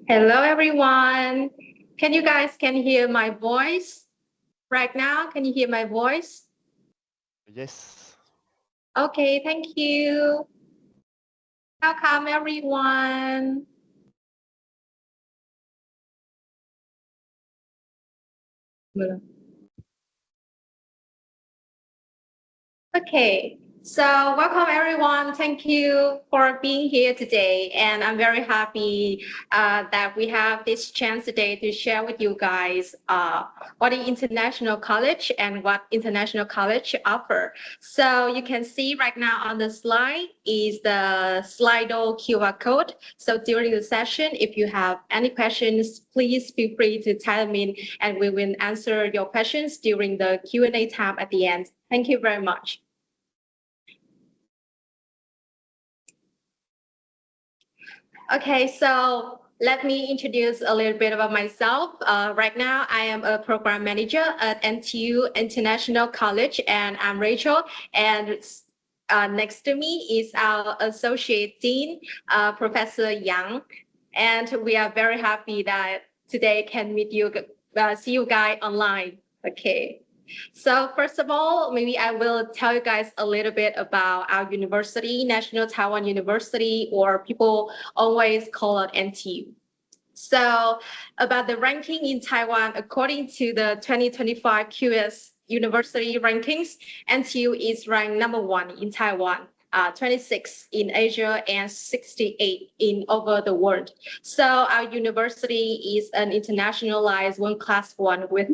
Hello, everyone. Can you guys hear my voice right now? Can you hear my voice? Yes. Okay, thank you. Welcome, everyone. Okay, so welcome everyone. Thank you for being here today. And I'm very happy that we have this chance today to share with you guys what the International College and what International College offer. So you can see right now on the slide is the Slido QR code. So during the session, if you have any questions, please feel free to type them in and we will answer your questions during the Q&A tab at the end. Thank you very much. Okay, so let me introduce a little bit about myself. Right now, I am a program manager at NTU International College, and I'm Rachel. And next to me is our associate dean, Professor Yang. And we are very happy that today can meet you, see you guys online. Okay. So first of all, maybe I will tell you guys a little bit about our university, National Taiwan University, or people always call it NTU. So about the ranking in Taiwan, according to the 2025 QS University rankings, NTU is ranked #1 in Taiwan. 26 in Asia and 68 in over the world. So our university is an internationalized one-class one with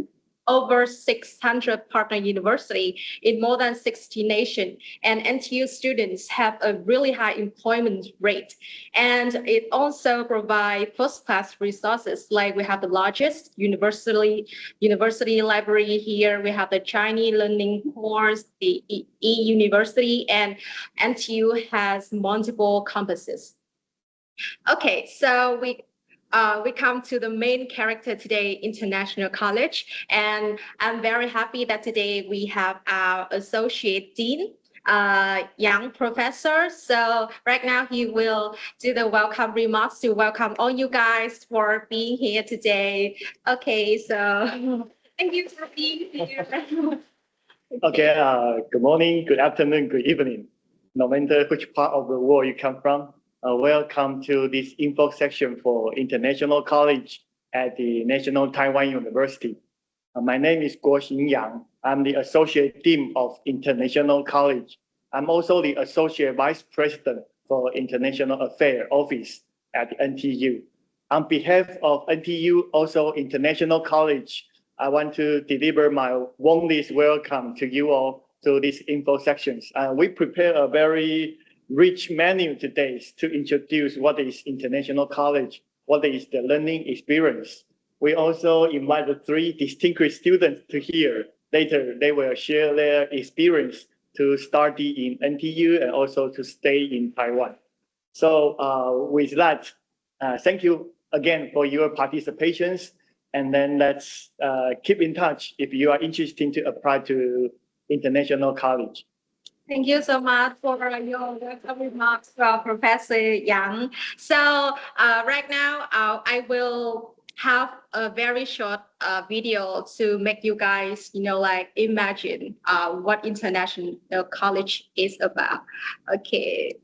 over 600 partner university in more than 60 nations. And NTU students have a really high employment rate. And it also provides first-class resources, like we have the largest university library here. We have the Chinese learning course, the e-university, and NTU has multiple campuses. Okay, so we come to the main character today, International College. And I'm very happy that today we have our Associate Dean, Yang Professor. So right now he will do the welcome remarks to welcome all you guys for being here today. Okay, so thank you for being here. Okay, good morning, good afternoon, good evening. No matter which part of the world you come from, welcome to this info section for International College at the National Taiwan University. My name is Guoxin Yang. I'm the Associate Dean of International College. I'm also the Associate Vice President for International Affairs Office at the NTU. On behalf of NTU, also International College, I want to deliver my warmest welcome to you all to these info sections. We prepare a very rich menu today to introduce what is International College, what is the learning experience. We also invite the 3 distinguished students to here. Later, they will share their experience to study in NTU and also to stay in Taiwan. So with that, thank you again for your participations. And then let's keep in touch if you are interested to apply to International College. Thank you so much for your welcome remarks, Professor Yang. So right now, I will have a very short video to make you guys, imagine what International College is about. Okay.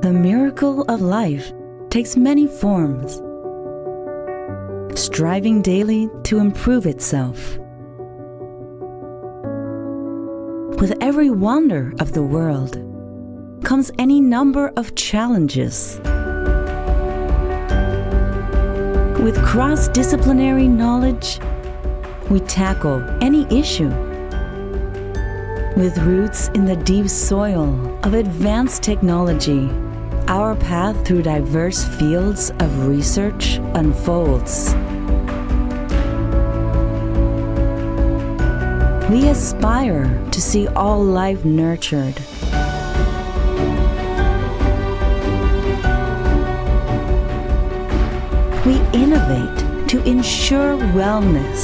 The miracle of life takes many forms, striving daily to improve itself. With every wonder of the world comes any number of challenges. With cross-disciplinary knowledge, we tackle any issue. With roots in the deep soil of advanced technology, our path through diverse fields of research unfolds. We aspire to see all life nurtured. We innovate to ensure wellness.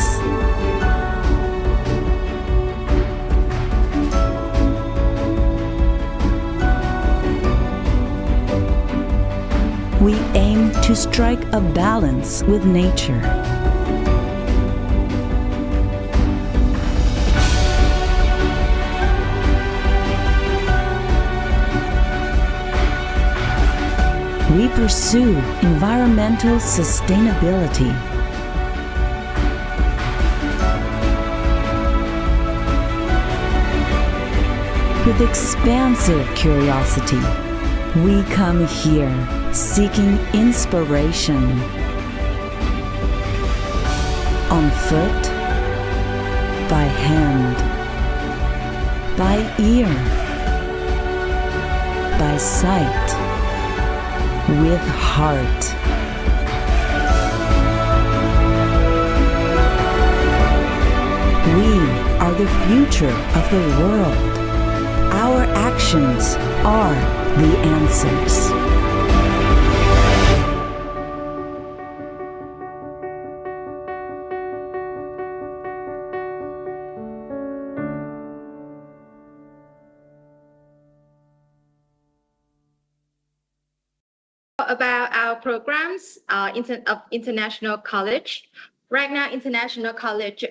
we aim to strike a balance with nature. We pursue environmental sustainability. With expansive curiosity, we come here seeking inspiration. On foot, by hand, by ear, by sight, with heart. We are the future of the world. Our actions are the answers. About our programs of International College. Right now, International College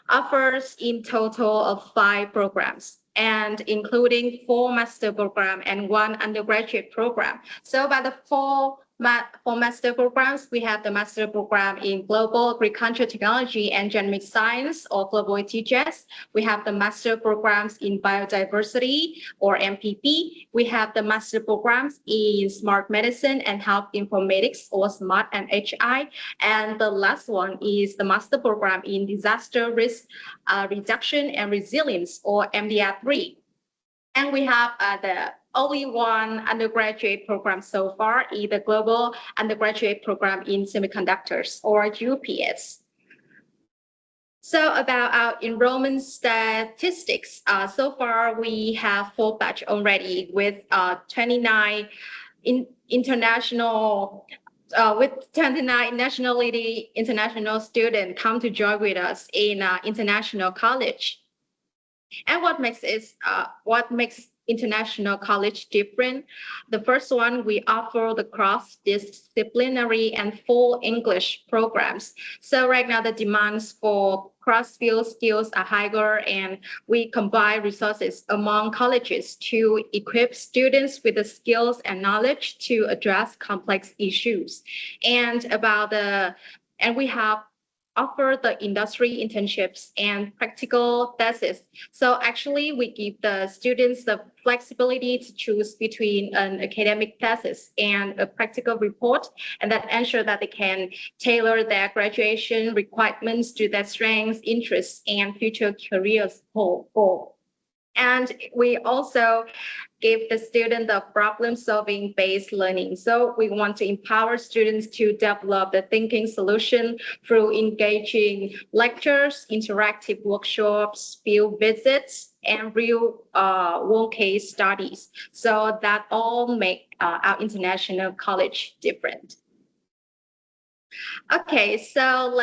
offers in total of 5 programs, and including 4 master program and 1 undergraduate program. So by the 4 master programs, we have the master program in Global Agricultural Technology and Genomic Science, or Global TGS. We have the master programs in Biodiversity, or MPP. We have the master programs in Smart Medicine and Health Informatics, or SMART and HI. And the last one is the master program in Disaster Risk Reduction and Resilience, or MDR3. And we have the only one undergraduate program so far is the Global Undergraduate Program in Semiconductors, or UPS. So about our enrollment statistics, so far we have 4 batch already with 29 nationality international students come to join with us in International College. And what makes International College different? The first one, we offer the cross-disciplinary and full English programs. So right now the demands for cross-field skills are higher, and we combine resources among colleges to equip students with the skills and knowledge to address complex issues. And we have offer the industry internships and practical thesis. So actually, we give the students the flexibility to choose between an academic thesis and a practical report, and that ensure that they can tailor their graduation requirements to their strengths, interests, and future careers goal. And we also give the student the problem-solving based learning. So we want to empower students to develop the thinking solution through engaging lectures, interactive workshops, field visits, and real-world case studies. So that all make our International College different. Okay, so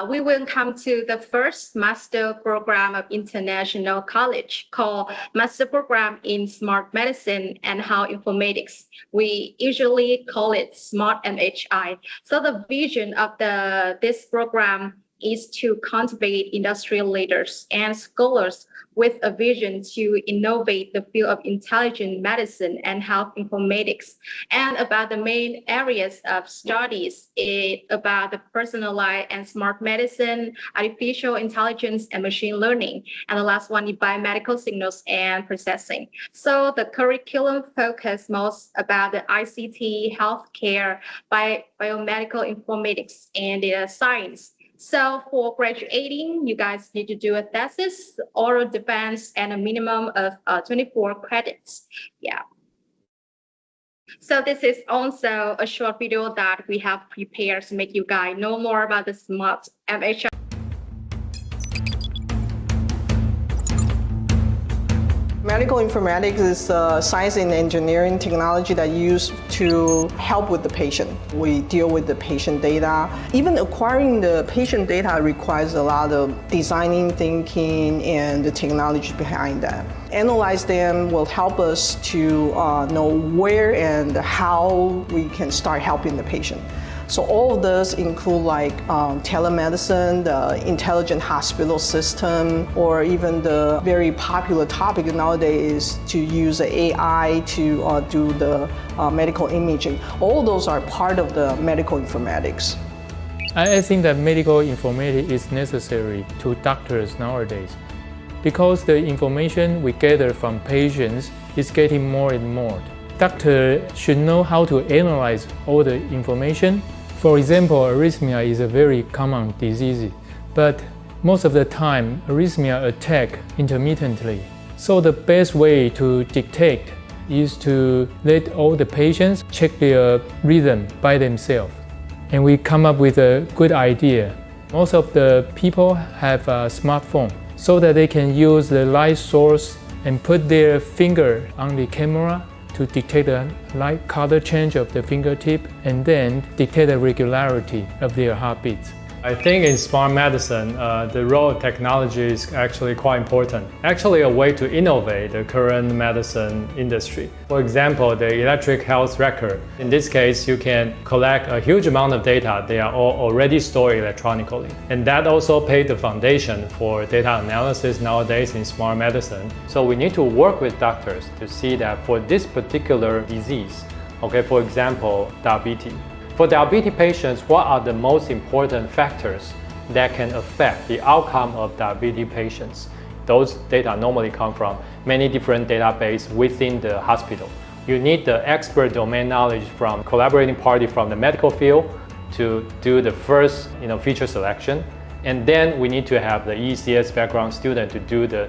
we will come to the first master program of International College called Master Program in Smart Medicine and Health Informatics. We usually call it SMART MHI. So the vision of this program is to cultivate industrial leaders and scholars with a vision to innovate the field of intelligent medicine and health informatics. And about the main areas of studies is about the personalized and smart medicine, artificial intelligence, and machine learning. And the last one is biomedical signals and processing. So the curriculum focus most about the ICT, healthcare, biomedical informatics, and data science. So for graduating, you guys need to do a thesis, oral defense, and a minimum of 24 credits. Yeah. So this is also a short video that we have prepared to make you guys know more about the SMART MHI. Medical informatics is science and engineering technology that used to help with the patient. We deal with the patient data. Even acquiring the patient data requires a lot of designing, thinking, and the technology behind that. Analyze them will help us to know where and how we can start helping the patient. So all of this include like telemedicine, the intelligent hospital system, or even the very popular topic nowadays is to use AI to do the medical imaging. All those are part of the medical informatics. I think that medical informatics is necessary to doctors nowadays because the information we gather from patients is getting more and more. Doctors should know how to analyze all the information. For example, arrhythmia is a very common disease, but most of the time, arrhythmia attack intermittently. So the best way to detect is to let all the patients check their rhythm by themselves. And we come up with a good idea. Most of the people have a smartphone so that they can use the light source and put their finger on the camera to detect the light color change of the fingertip and then detect the regularity of their heartbeats. I think in smart medicine, the role of technology is actually quite important. Actually, a way to innovate the current medicine industry. For example, the electronic health record. In this case, you can collect a huge amount of data. They are all already stored electronically. And that also paid the foundation for data analysis nowadays in smart medicine. So we need to work with doctors to see that for this particular disease, okay, for example, diabetes. For diabetes patients, what are the most important factors that can affect the outcome of diabetes patients? Those data normally come from many different databases within the hospital. You need the expert domain knowledge from collaborating party from the medical field to do the first feature selection. And then we need to have the ECS background student to do the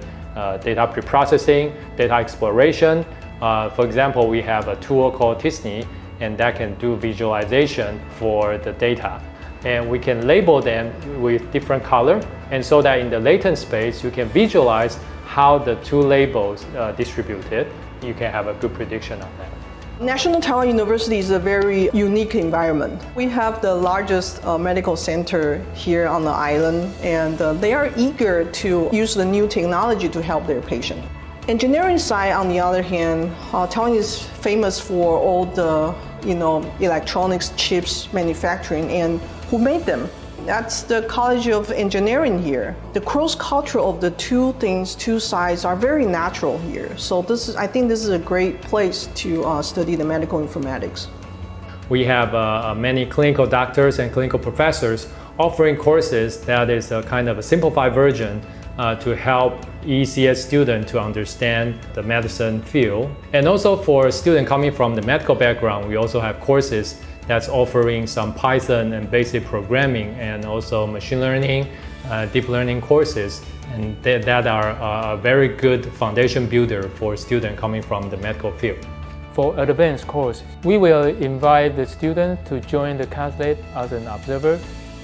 data preprocessing, data exploration. For example, we have a tool called Tisney, and that can do visualization for the data. And we can label them with different color, and so that in the latent space, you can visualize how the two labels distributed. You can have a good prediction on that. National Taiwan University is a very unique environment. We have the largest medical center here on the island, and they are eager to use the new technology to help their patient. Engineering side, on the other hand, Taiwan is famous for all the electronics chips manufacturing, and who made them? That's the College of Engineering here. The cross culture of the two sides are very natural here. So I think this is a great place to study the medical informatics. We have many clinical doctors and clinical professors offering courses that is a kind of a simplified version to help ECS students to understand the medicine field. And also for students coming from the medical background, we also have courses that's offering some Python and basic programming and also machine learning, deep learning courses. And that are a very good foundation builder for students coming from the medical field. For advanced courses, we will invite the students to join the class lab as an observer,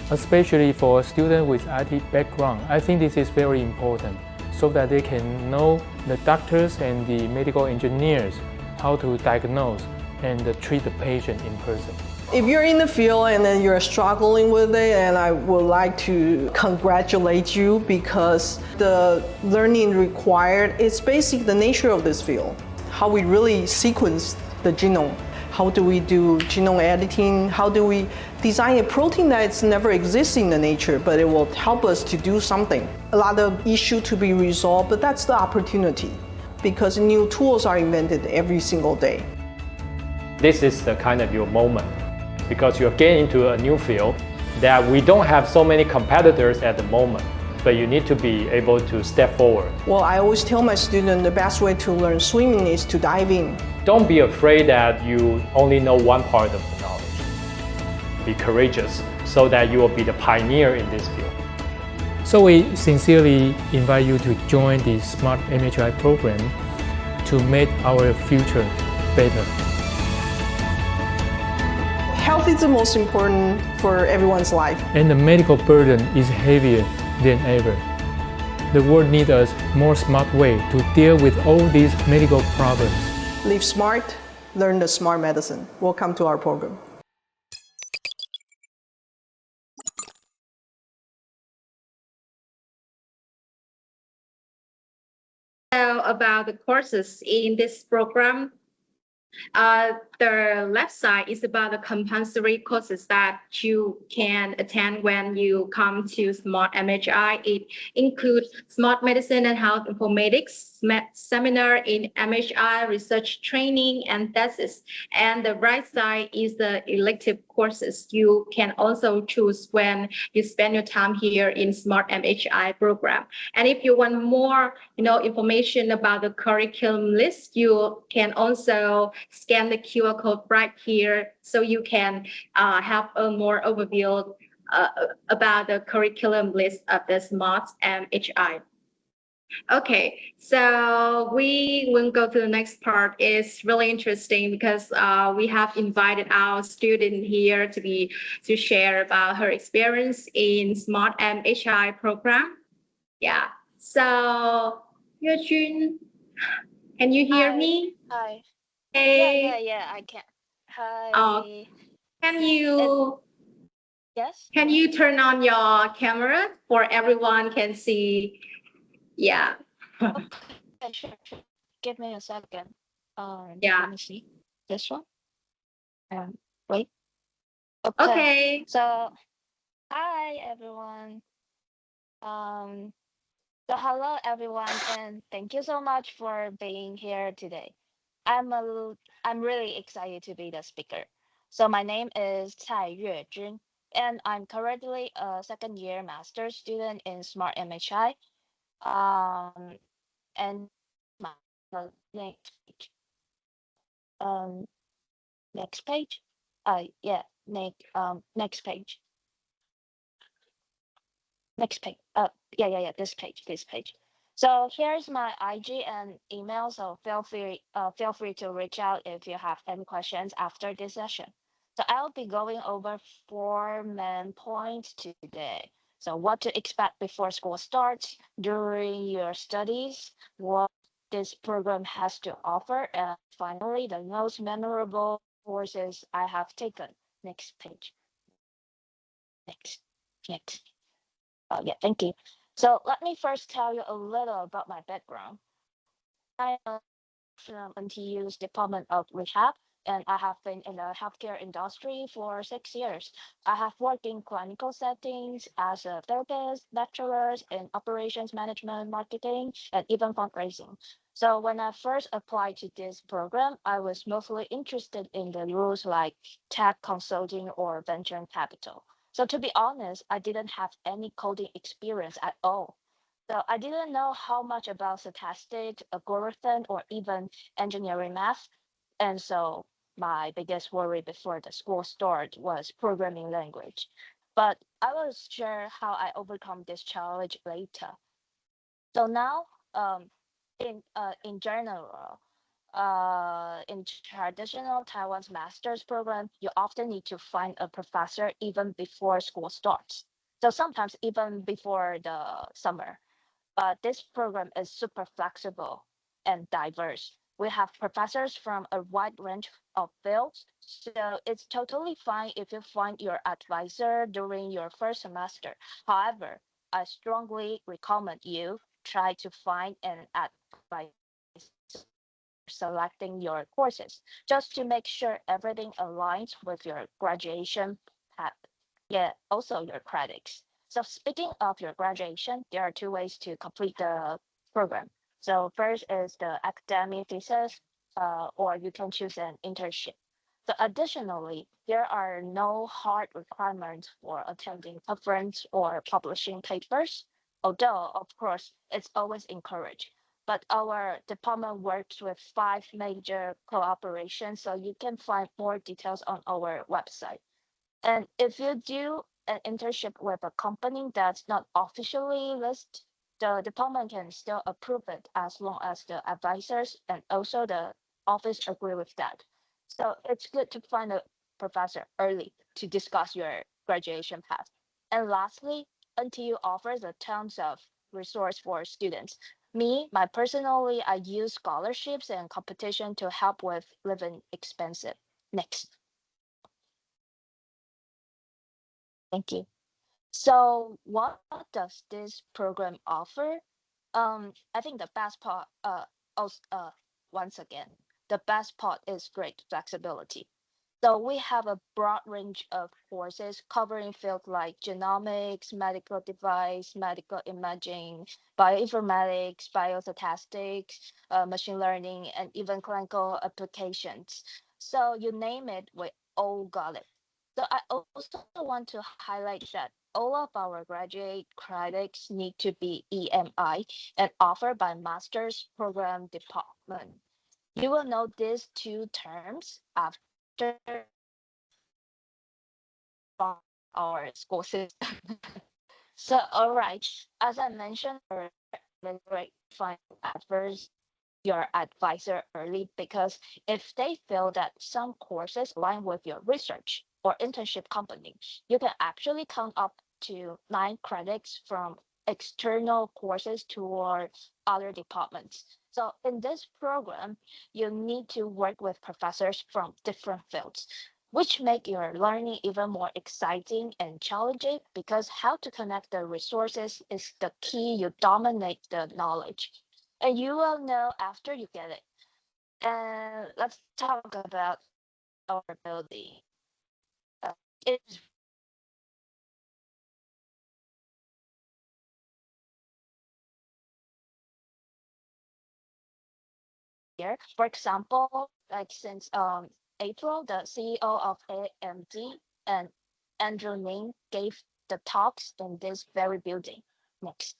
especially for students with IT background. I think this is very important so that they can know the doctors and the medical engineers how to diagnose and treat the patient in person. If you're in the field and then you're struggling with it, and I would like to congratulate you because the learning required is basically the nature of this field. How we really sequence the genome. How do we do genome editing? How do we design a protein that's never exists in the nature, but it will help us to do something? A lot of issues to be resolved, but that's the opportunity because new tools are invented every single day. This is the kind of your moment because you're getting into a new field that we don't have so many competitors at the moment, but you need to be able to step forward. Well, I always tell my students the best way to learn swimming is to dive in. Don't be afraid that you only know one part of the knowledge. Be courageous so that you will be the pioneer in this field. So we sincerely invite you to join the Smart MHI program to make our future better. Health is the most important for everyone's life. And the medical burden is heavier than ever. The world needs a more smart way to deal with all these medical problems. Live smart, learn the smart medicine. Welcome to our program. So about the courses in this program, the left side is about the compulsory courses that you can attend when you come to Smart MHI. It includes Smart Medicine and Health Informatics, seminar in MHI, research training, and thesis. And the right side is the elective courses. You can also choose when you spend your time here in Smart MHI program. And if you want more, information about the curriculum list, you can also scan the QR code right here so you can have a more overview about the curriculum list of the Smart MHI. Okay, so we will go to the next part. It's really interesting because we have invited our student here to share about her experience in Smart MHI program. Yeah, so Yejun, can you hear Hi. me? Hi. Hey, I can. uh, Hi. can It, you yes? can you turn on your camera for everyone can see? Yeah, Okay, sure. Give me a second. yeah. Let me see. This one. Wait. Okay. Okay. So, hi everyone. Um, so hello everyone, and thank you so much for being here today. I'm really excited to be the speaker. So my name is Cai Yuejun, and I'm currently a second year master's student in Smart MHI. And my next page. Um, next page. Yeah, next page. Next page. Yeah. This page. So here's my IG and email. So feel free to reach out if you have any questions after this session. So I'll be going over 4 main points today. So what to expect before school starts, during your studies, what this program has to offer, and finally the most memorable courses I have taken. Next page. Next. Yeah, thank you. So let me first tell you a little about my background. I am from NTU's Department of Rehab, and I have been in the healthcare industry for 6 years. I have worked in clinical settings as a therapist, lecturers in operations management, marketing, and even fundraising. So when I first applied to this program, I was mostly interested in the roles like tech consulting or venture capital. So to be honest, I didn't have any coding experience at all. So I didn't know how much about statistics, algorithm, or even engineering math. And so my biggest worry before the school start was programming language. But I will share how I overcome this challenge later. So now, in general, in traditional Taiwan's master's program, you often need to find a professor even before school starts. So sometimes even before the summer. But this program is super flexible and diverse. We have professors from a wide range of fields, so it's totally fine if you find your advisor during your first semester. However, I strongly recommend you try to find an advisor selecting your courses just to make sure everything aligns with your graduation path. Yeah, also your credits. So speaking of your graduation, there are two ways to complete the program. So first is the academic thesis, or you can choose an internship. So additionally, there are no hard requirements for attending conference or publishing papers, although of course it's always encouraged. But our department works with 5 major collaborations, so you can find more details on our website. And if you do an internship with a company that's not officially listed, the department can still approve it as long as the advisors and also the office agree with that. So it's good to find a professor early to discuss your graduation path. And lastly, NTU offers a tons of resource for students. My personally, I use scholarships and competition to help with living expensive. Next. Thank you. So what does this program offer? I think the best part, also, once again, the best part is great flexibility. So we have a broad range of courses covering fields like genomics, medical device, medical imaging, bioinformatics, biostatistics, machine learning, and even clinical applications. So you name it, we all got it. So I also want to highlight that all of our graduate credits need to be EMI and offered by master's program department. You will know these two terms after our school system. So, all right, as I mentioned earlier, it's great to find adverse your advisor early because if they feel that some courses align with your research or internship company, you can actually count up to 9 credits from external courses toward other departments. So in this program, you need to work with professors from different fields, which make your learning even more exciting and challenging because how to connect the resources is the key you dominate the knowledge and you will know after you get it. And let's talk about our building. Uh, it's here. For example, like since April, the CEO of AMD and Andrew Ning gave the talks in this very building. Next.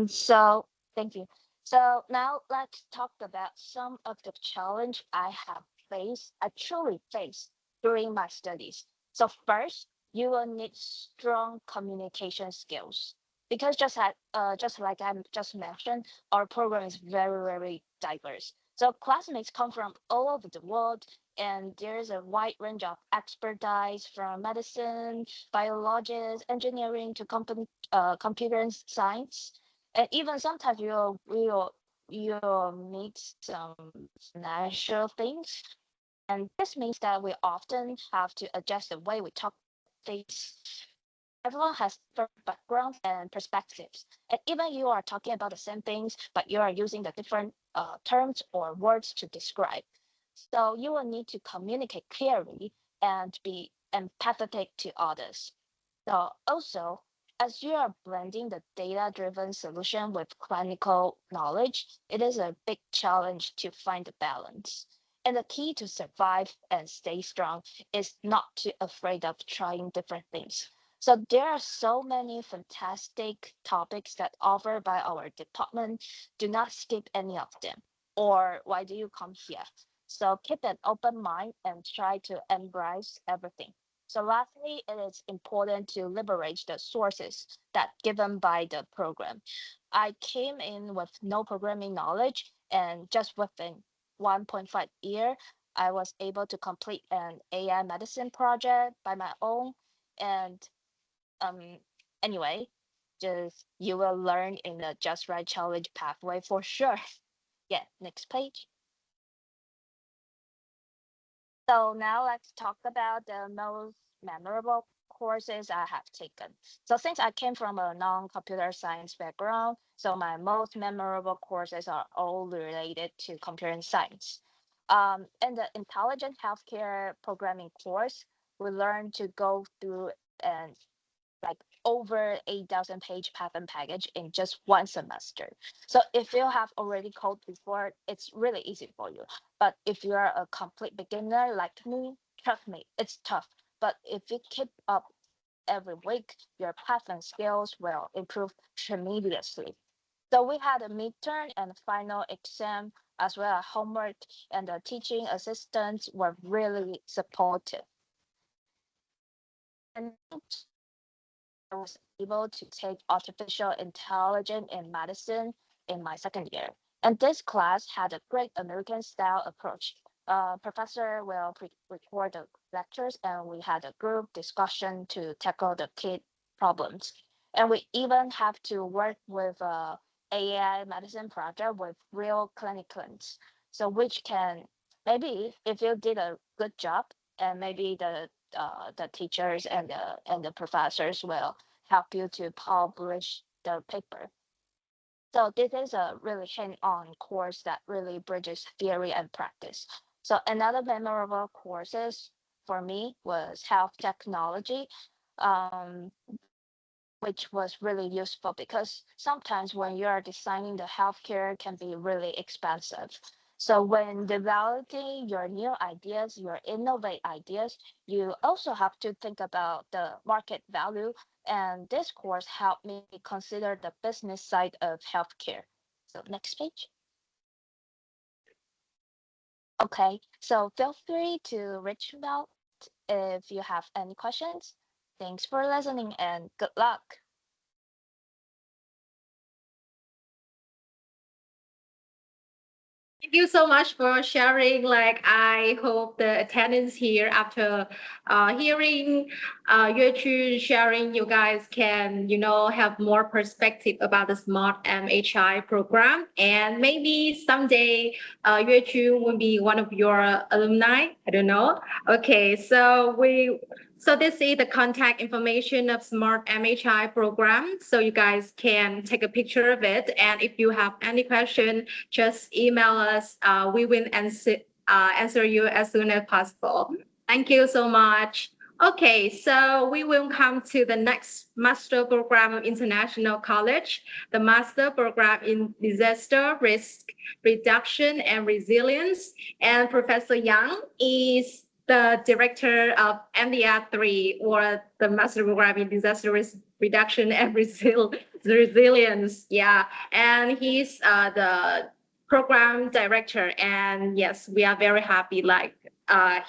So thank you. So now let's talk about some of the challenge I have faced, actually faced during my studies. So first, you will need strong communication skills because just like I just mentioned, our program is very diverse. So classmates come from all over the world, and there's a wide range of expertise from medicine, biologists, engineering to computer science, and even sometimes you'll meet some financial things, and this means that we often have to adjust the way we talk things. Everyone has different backgrounds and perspectives, and even you are talking about the same things, but you are using the different terms or words to describe. So you will need to communicate clearly and be empathetic to others. So also, as you are blending the data-driven solution with clinical knowledge, it is a big challenge to find the balance. And the key to survive and stay strong is not to afraid of trying different things. So there are so many fantastic topics that offered by our department. Do not skip any of them. Or why do you come here? So keep an open mind and try to embrace everything. So lastly, it is important to liberate the sources that given by the program. I came in with no programming knowledge and just within 1.5 year, I was able to complete an AI medicine project by my own. And um, anyway, just you will learn in the Just Right Challenge pathway for sure. Yeah, next page. So now let's talk about the most memorable courses I have taken. So since I came from a non-computer science background, so my most memorable courses are all related to computer science. In the intelligent healthcare programming course, we learned to go through and like over 8,000 page pattern package in just one semester. So if you have already coded before, it's really easy for you. But if you are a complete beginner like me, trust me, it's tough. But if you keep up every week, your Python skills will improve tremendously. So we had a midterm and final exam as well as homework, and the teaching assistants were really supportive. And I was able to take artificial intelligence in medicine in my second year. And this class had a great American style approach. Professor will record the lectures and we had a group discussion to tackle the key problems. And we even have to work with AI medicine project with real clinicians. So which can maybe if you did a good job, and maybe the teachers and the professors will help you to publish the paper. So this is a really hands-on course that really bridges theory and practice. So another memorable courses for me was health technology, um, which was really useful because sometimes when you are designing the healthcare can be really expensive. So when developing your new ideas, your innovate ideas, you also have to think about the market value. And this course helped me consider the business side of healthcare. So next page. Okay, so feel free to reach out if you have any questions. Thanks for listening and good luck. Thank you so much for sharing. Like, I hope the attendance here after hearing Yue Chu sharing, you guys can, have more perspective about the Smart MHI program. And maybe someday Yue Chu will be one of your alumni. I don't know. Okay, so this is the contact information of Smart MHI program. So you guys can take a picture of it. And if you have any question, just email us. We will answer you as soon as possible. Thank you so much. Okay, so we will come to the next master program of International College, the master program in disaster risk reduction and resilience. And Professor Yang is the director of MDR3, or the master program in disaster risk reduction and resilience. Yeah, and he's the program director. And yes, we are very happy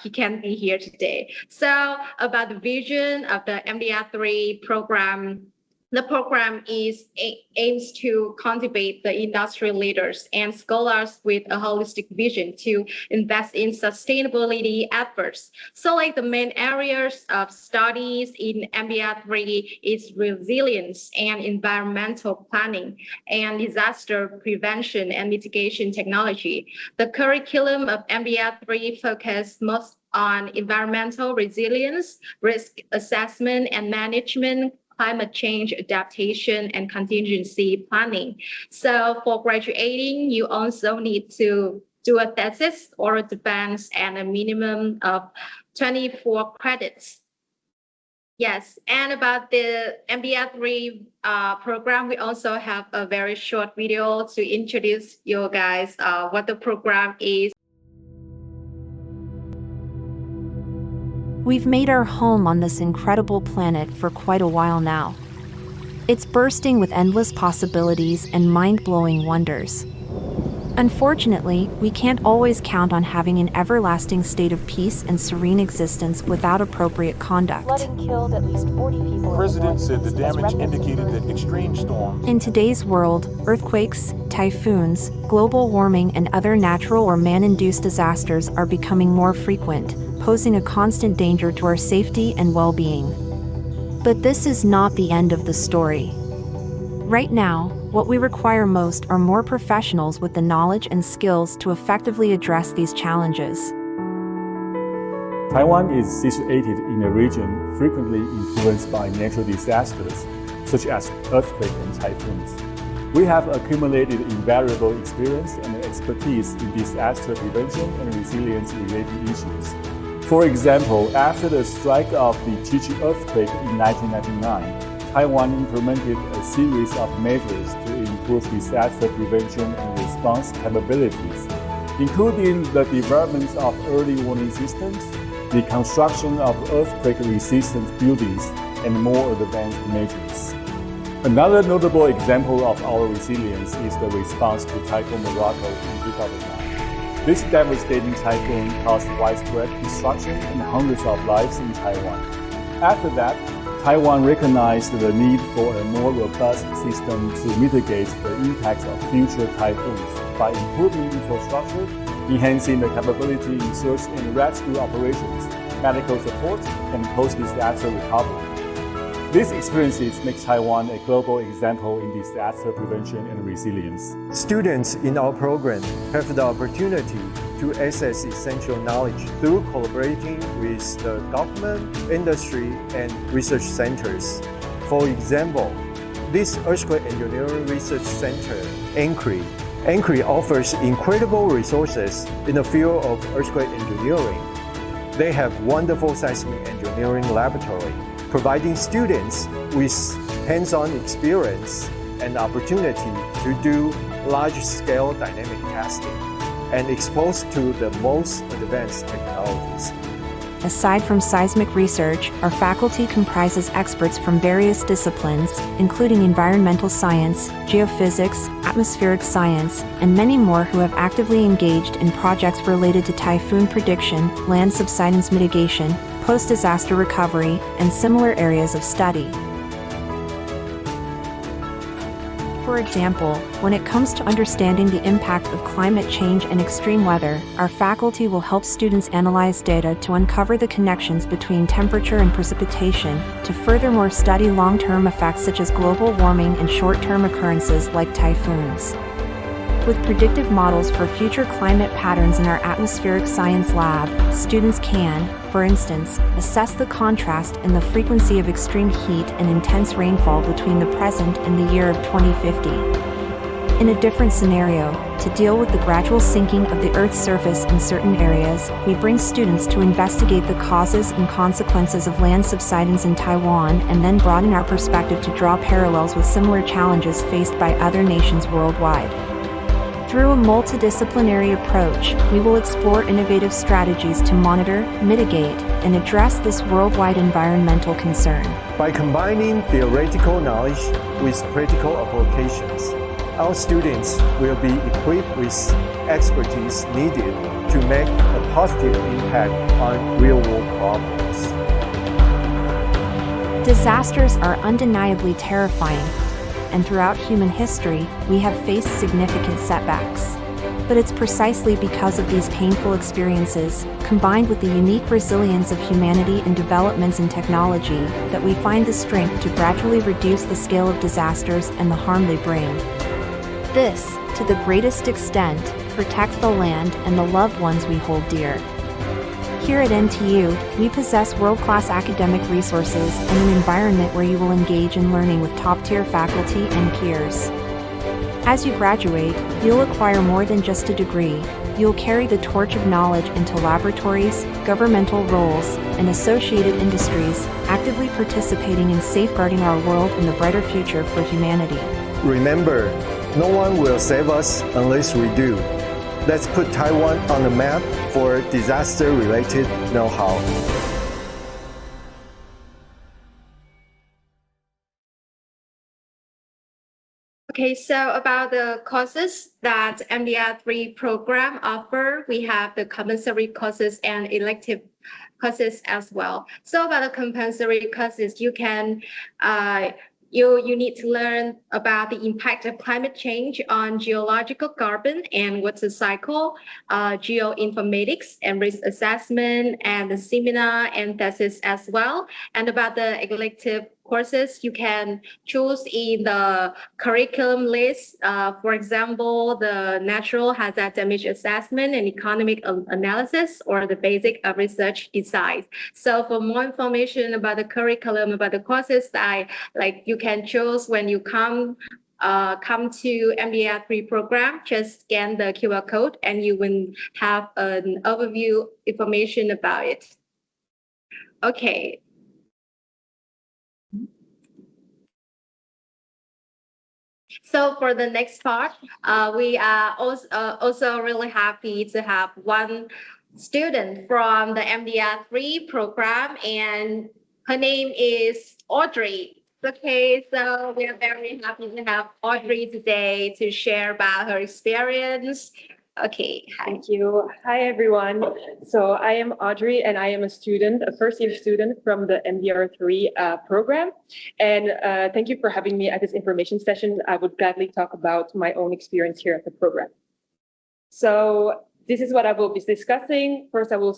he can be here today. So about the vision of the MDR3 program, the program aims to cultivate the industry leaders and scholars with a holistic vision to invest in sustainability efforts. So like the main areas of studies in MBR3 is resilience and environmental planning and disaster prevention and mitigation technology. The curriculum of MBR3 focuses most on environmental resilience, risk assessment and management, climate change adaptation, and contingency planning. So for graduating, you also need to do a thesis or a defense and a minimum of 24 credits. Yes, and about the MBR3 program, we also have a very short video to introduce you guys what the program is. We've made our home on this incredible planet for quite a while now. It's bursting with endless possibilities and mind-blowing wonders. Unfortunately, we can't always count on having an everlasting state of peace and serene existence without appropriate conduct. Flooding killed at least 40 people. The president said the damage indicated that extreme storms. In today's world, earthquakes, typhoons, global warming, and other natural or man-induced disasters are becoming more frequent, posing a constant danger to our safety and well-being. But this is not the end of the story. Right now, what we require most are more professionals with the knowledge and skills to effectively address these challenges. Taiwan is situated in a region frequently influenced by natural disasters, such as earthquakes and typhoons. We have accumulated invaluable experience and expertise in disaster prevention and resilience-related issues. For example, after the strike of the Chichi earthquake in 1999, Taiwan implemented a series of measures to improve disaster prevention and response capabilities, including the development of early warning systems, the construction of earthquake-resistant buildings, and more advanced measures. Another notable example of our resilience is the response to Typhoon Morocco in 2009. This devastating typhoon caused widespread destruction and hundreds of lives in Taiwan. After that, Taiwan recognized the need for a more robust system to mitigate the impacts of future typhoons by improving infrastructure, enhancing the capability in search and rescue operations, medical support, and post-disaster recovery. These experiences make Taiwan a global example in disaster prevention and resilience. Students in our program have the opportunity to access essential knowledge through collaborating with the government, industry, and research centers. For example, this Earthquake Engineering Research Center, ANCRE offers incredible resources in the field of earthquake engineering. They have wonderful seismic engineering laboratory, providing students with hands-on experience and opportunity to do large-scale dynamic testing and exposed to the most advanced technologies. Aside from seismic research, our faculty comprises experts from various disciplines, including environmental science, geophysics, atmospheric science, and many more who have actively engaged in projects related to typhoon prediction, land subsidence mitigation, post-disaster recovery, and similar areas of study. For example, when it comes to understanding the impact of climate change and extreme weather, our faculty will help students analyze data to uncover the connections between temperature and precipitation, to furthermore study long-term effects such as global warming and short-term occurrences like typhoons. With predictive models for future climate patterns in our atmospheric science lab, students can, for instance, assess the contrast in the frequency of extreme heat and intense rainfall between the present and the year of 2050. In a different scenario, to deal with the gradual sinking of the Earth's surface in certain areas, we bring students to investigate the causes and consequences of land subsidence in Taiwan and then broaden our perspective to draw parallels with similar challenges faced by other nations worldwide. Through a multidisciplinary approach, we will explore innovative strategies to monitor, mitigate, and address this worldwide environmental concern. By combining theoretical knowledge with practical applications, our students will be equipped with expertise needed to make a positive impact on real-world problems. Disasters are undeniably terrifying, and throughout human history, we have faced significant setbacks. But it's precisely because of these painful experiences, combined with the unique resilience of humanity and developments in technology, that we find the strength to gradually reduce the scale of disasters and the harm they bring. This, to the greatest extent, protects the land and the loved ones we hold dear. Here at NTU, we possess world-class academic resources and an environment where you will engage in learning with top-tier faculty and peers. As you graduate, you'll acquire more than just a degree. You'll carry the torch of knowledge into laboratories, governmental roles, and associated industries, actively participating in safeguarding our world and the brighter future for humanity. Remember, no one will save us unless we do. Let's put Taiwan on the map for disaster-related know-how. Okay, so about the courses that MDR3 program offer, we have the compulsory courses and elective courses as well. So about the compulsory courses, you can you need to learn about the impact of climate change on geological carbon and water cycle, geoinformatics and risk assessment, and the seminar and thesis as well. And about the elective courses, you can choose in the curriculum list. For example, the natural hazard damage assessment and economic analysis, or the basic research design. So for more information about the curriculum, about the courses that you can choose when you come to MDR3 program, just scan the QR code and you will have an overview information about it. Okay. So for the next part, we are also really happy to have one student from the MDR3 program, and her name is Audrey. Okay, so we are very happy to have Audrey today to share about her experience. Okay, hi. Thank you. Hi, everyone. So I am Audrey, and I am a student, a first-year student from the MDR3 program. And thank you for having me at this information session. I would gladly talk about my own experience here at the program. So this is what I will be discussing. First, I will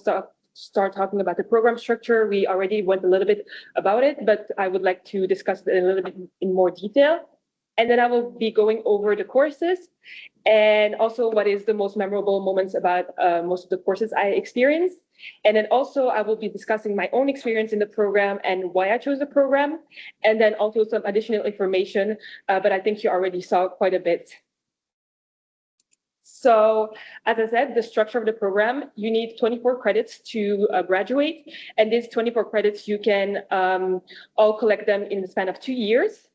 start talking about the program structure. We already went a little bit about it, but I would like to discuss it a little bit in more detail. And then I will be going over the courses and also what is the most memorable moments about most of the courses I experienced. And then also I will be discussing my own experience in the program and why I chose the program, and then also some additional information, but I think you already saw quite a bit. So as I said, the structure of the program, you need 24 credits to graduate. And these 24 credits, you can all collect them in the span of 2 years.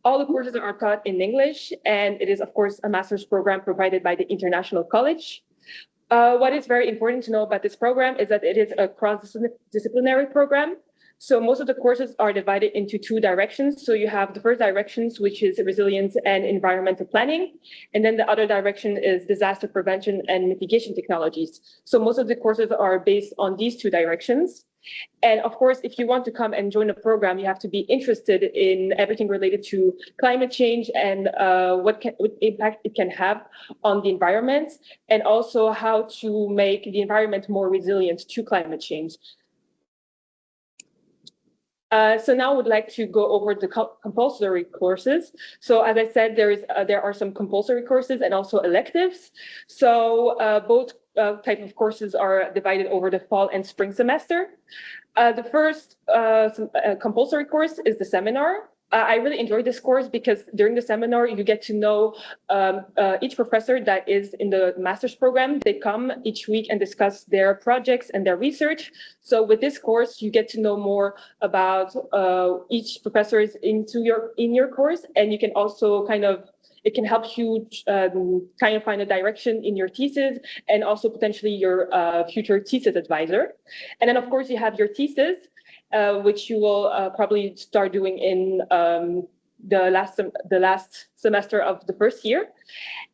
All the courses are taught in English, and it is, of course, a master's program provided by the International College. What is very important to know about this program is that it is a cross-disciplinary program. So most of the courses are divided into 2 directions. So you have the first directions, which is resilience and environmental planning. And then the other direction is disaster prevention and mitigation technologies. So most of the courses are based on these 2 directions. And of course, if you want to come and join the program, you have to be interested in everything related to climate change and what impact it can have on the environment, and also how to make the environment more resilient to climate change. So now I would like to go over the compulsory courses. So as I said, there are some compulsory courses and also electives. So both type of courses are divided over the fall and spring semester. The first compulsory course is the seminar. I really enjoyed this course because during the seminar, you get to know each professor that is in the master's program. They come each week and discuss their projects and their research. So with this course, you get to know more about each professor in your course, and you can also it can help you kind of find a direction in your thesis and also potentially your future thesis advisor. And then of course you have your thesis, which you will probably start doing in the last semester of the first year.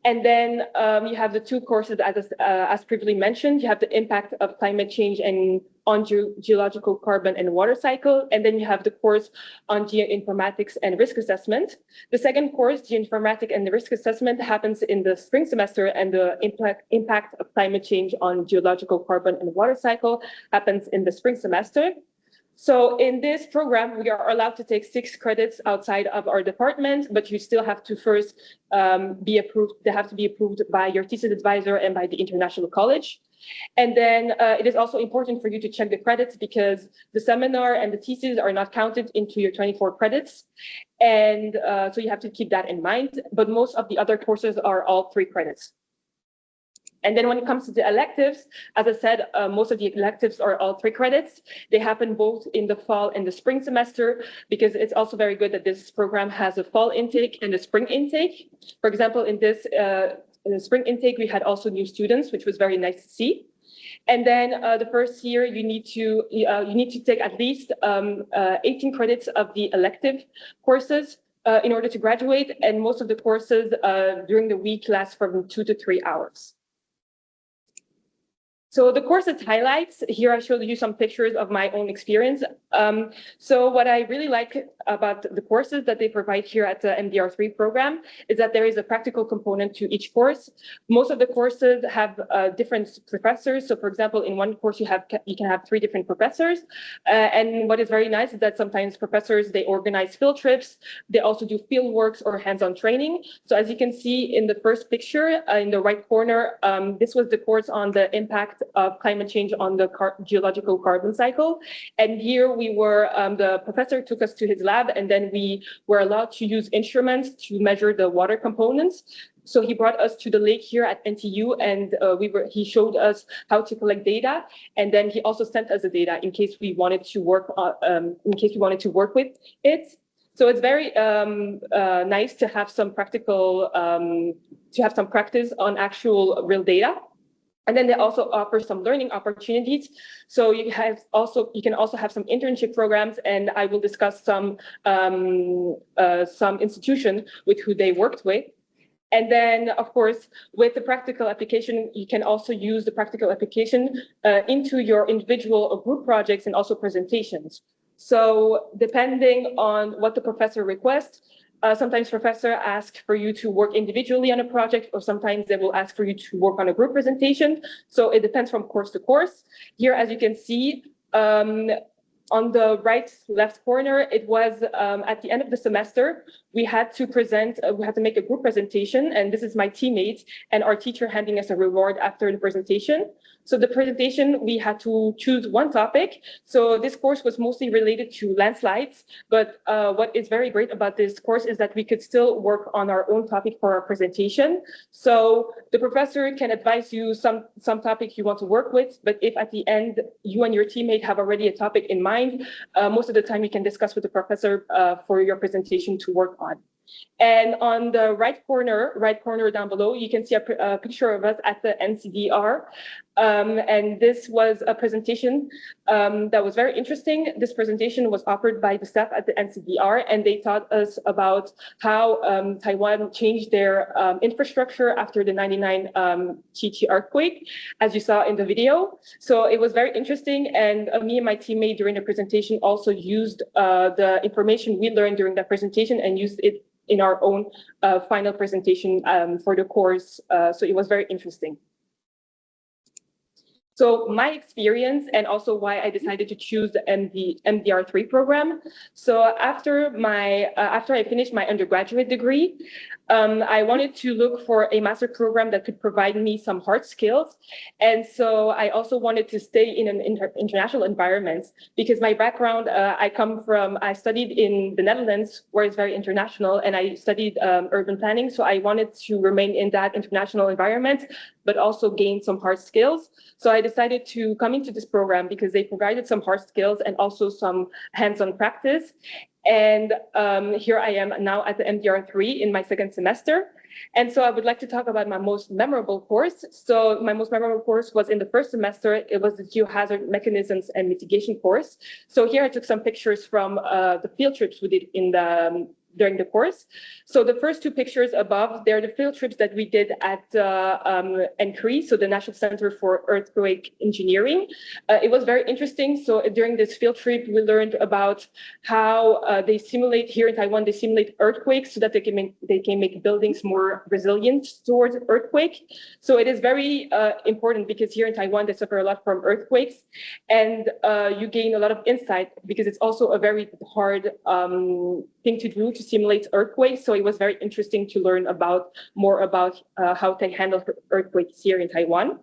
And then you have the 2 courses, as previously mentioned. You have the impact of climate change and on geological carbon and water cycle. And then you have the course on geoinformatics and risk assessment. The second course, geoinformatics and risk assessment, happens in the spring semester, and the impact of climate change on geological carbon and water cycle happens in the spring semester. So in this program, we are allowed to take 6 credits outside of our department, but you still have to first be approved. They have to be approved by your thesis advisor and by the International College. And then it is also important for you to check the credits, because the seminar and the thesis are not counted into your 24 credits. And so you have to keep that in mind. But most of the other courses are all 3 credits. And then when it comes to the electives, as I said, most of the electives are all 3 credits. They happen both in the fall and the spring semester, because it's also very good that this program has a fall intake and a spring intake. For example, in the spring intake, we had also new students, which was very nice to see. And then the first year, you need to take at least 18 credits of the elective courses in order to graduate. And most of the courses during the week last from 2 to 3 hours. So the courses highlights, here I showed you some pictures of my own experience. So what I really like about the courses that they provide here at the MDR3 program is that there is a practical component to each course. Most of the courses have different professors. So for example, in one course, you can have 3 different professors. And what is very nice is that sometimes professors, they organize field trips. They also do field works or hands-on training. So as you can see in the first picture in the right corner, this was the course on the impact of climate change on the geological carbon cycle. And here we were, the professor took us to his lab, and then we were allowed to use instruments to measure the water components. So he brought us to the lake here at NTU, and he showed us how to collect data. And then he also sent us the data in case we wanted to work with it. So it's very nice to have some practical, practice on actual real data. And then they also offer some learning opportunities. So you can also have some internship programs, and I will discuss some institution with who they worked with. And then, of course, with the practical application, you can also use the practical application into your individual or group projects and also presentations. So depending on what the professor requests, Sometimes professor asks for you to work individually on a project, or sometimes they will ask for you to work on a group presentation. So it depends from course to course. Here, as you can see, on the left corner, it was at the end of the semester, we had to make a group presentation, and this is my teammate and our teacher handing us a reward after the presentation. So the presentation, we had to choose one topic. So this course was mostly related to landslides, but what is very great about this course is that we could still work on our own topic for our presentation. So the professor can advise you some topic you want to work with, but if at the end you and your teammate have already a topic in mind, most of the time you can discuss with the professor for your presentation to work on. And on the right corner down below, you can see a picture of us at the NCDR. And this was a presentation that was very interesting. This presentation was offered by the staff at the NCDR, and they taught us about how Taiwan changed their infrastructure after the 99 Chi earthquake, as you saw in the video. So it was very interesting, and me and my teammate during the presentation also used the information we learned during that presentation and used it in our own final presentation for the course. So it was very interesting. So my experience, and also why I decided to choose the MDR3 program. So after I finished my undergraduate degree, I wanted to look for a master program that could provide me some hard skills. And so I also wanted to stay in an international environment, because my background, I studied in the Netherlands, where it's very international, and I studied urban planning. So I wanted to remain in that international environment, but also gain some hard skills. So I decided to come into this program because they provided some hard skills and also some hands-on practice. And here I am now at the MDR3 in my second semester. And so I would like to talk about my most memorable course. So my most memorable course was in the first semester. It was the Geohazard Mechanisms and Mitigation course. So here I took some pictures from the field trips we did during the course. So the first two pictures above, they're the field trips that we did at NCRE, so the National Center for Earthquake Engineering. It was very interesting. So during this field trip, we learned about how they simulate, here in Taiwan, they simulate earthquakes so that they can make buildings more resilient towards earthquake. So it is very important because here in Taiwan, they suffer a lot from earthquakes, and you gain a lot of insight because it's also a very hard thing to do, to simulate earthquakes. So it was very interesting to learn more about how they handle earthquakes here in Taiwan.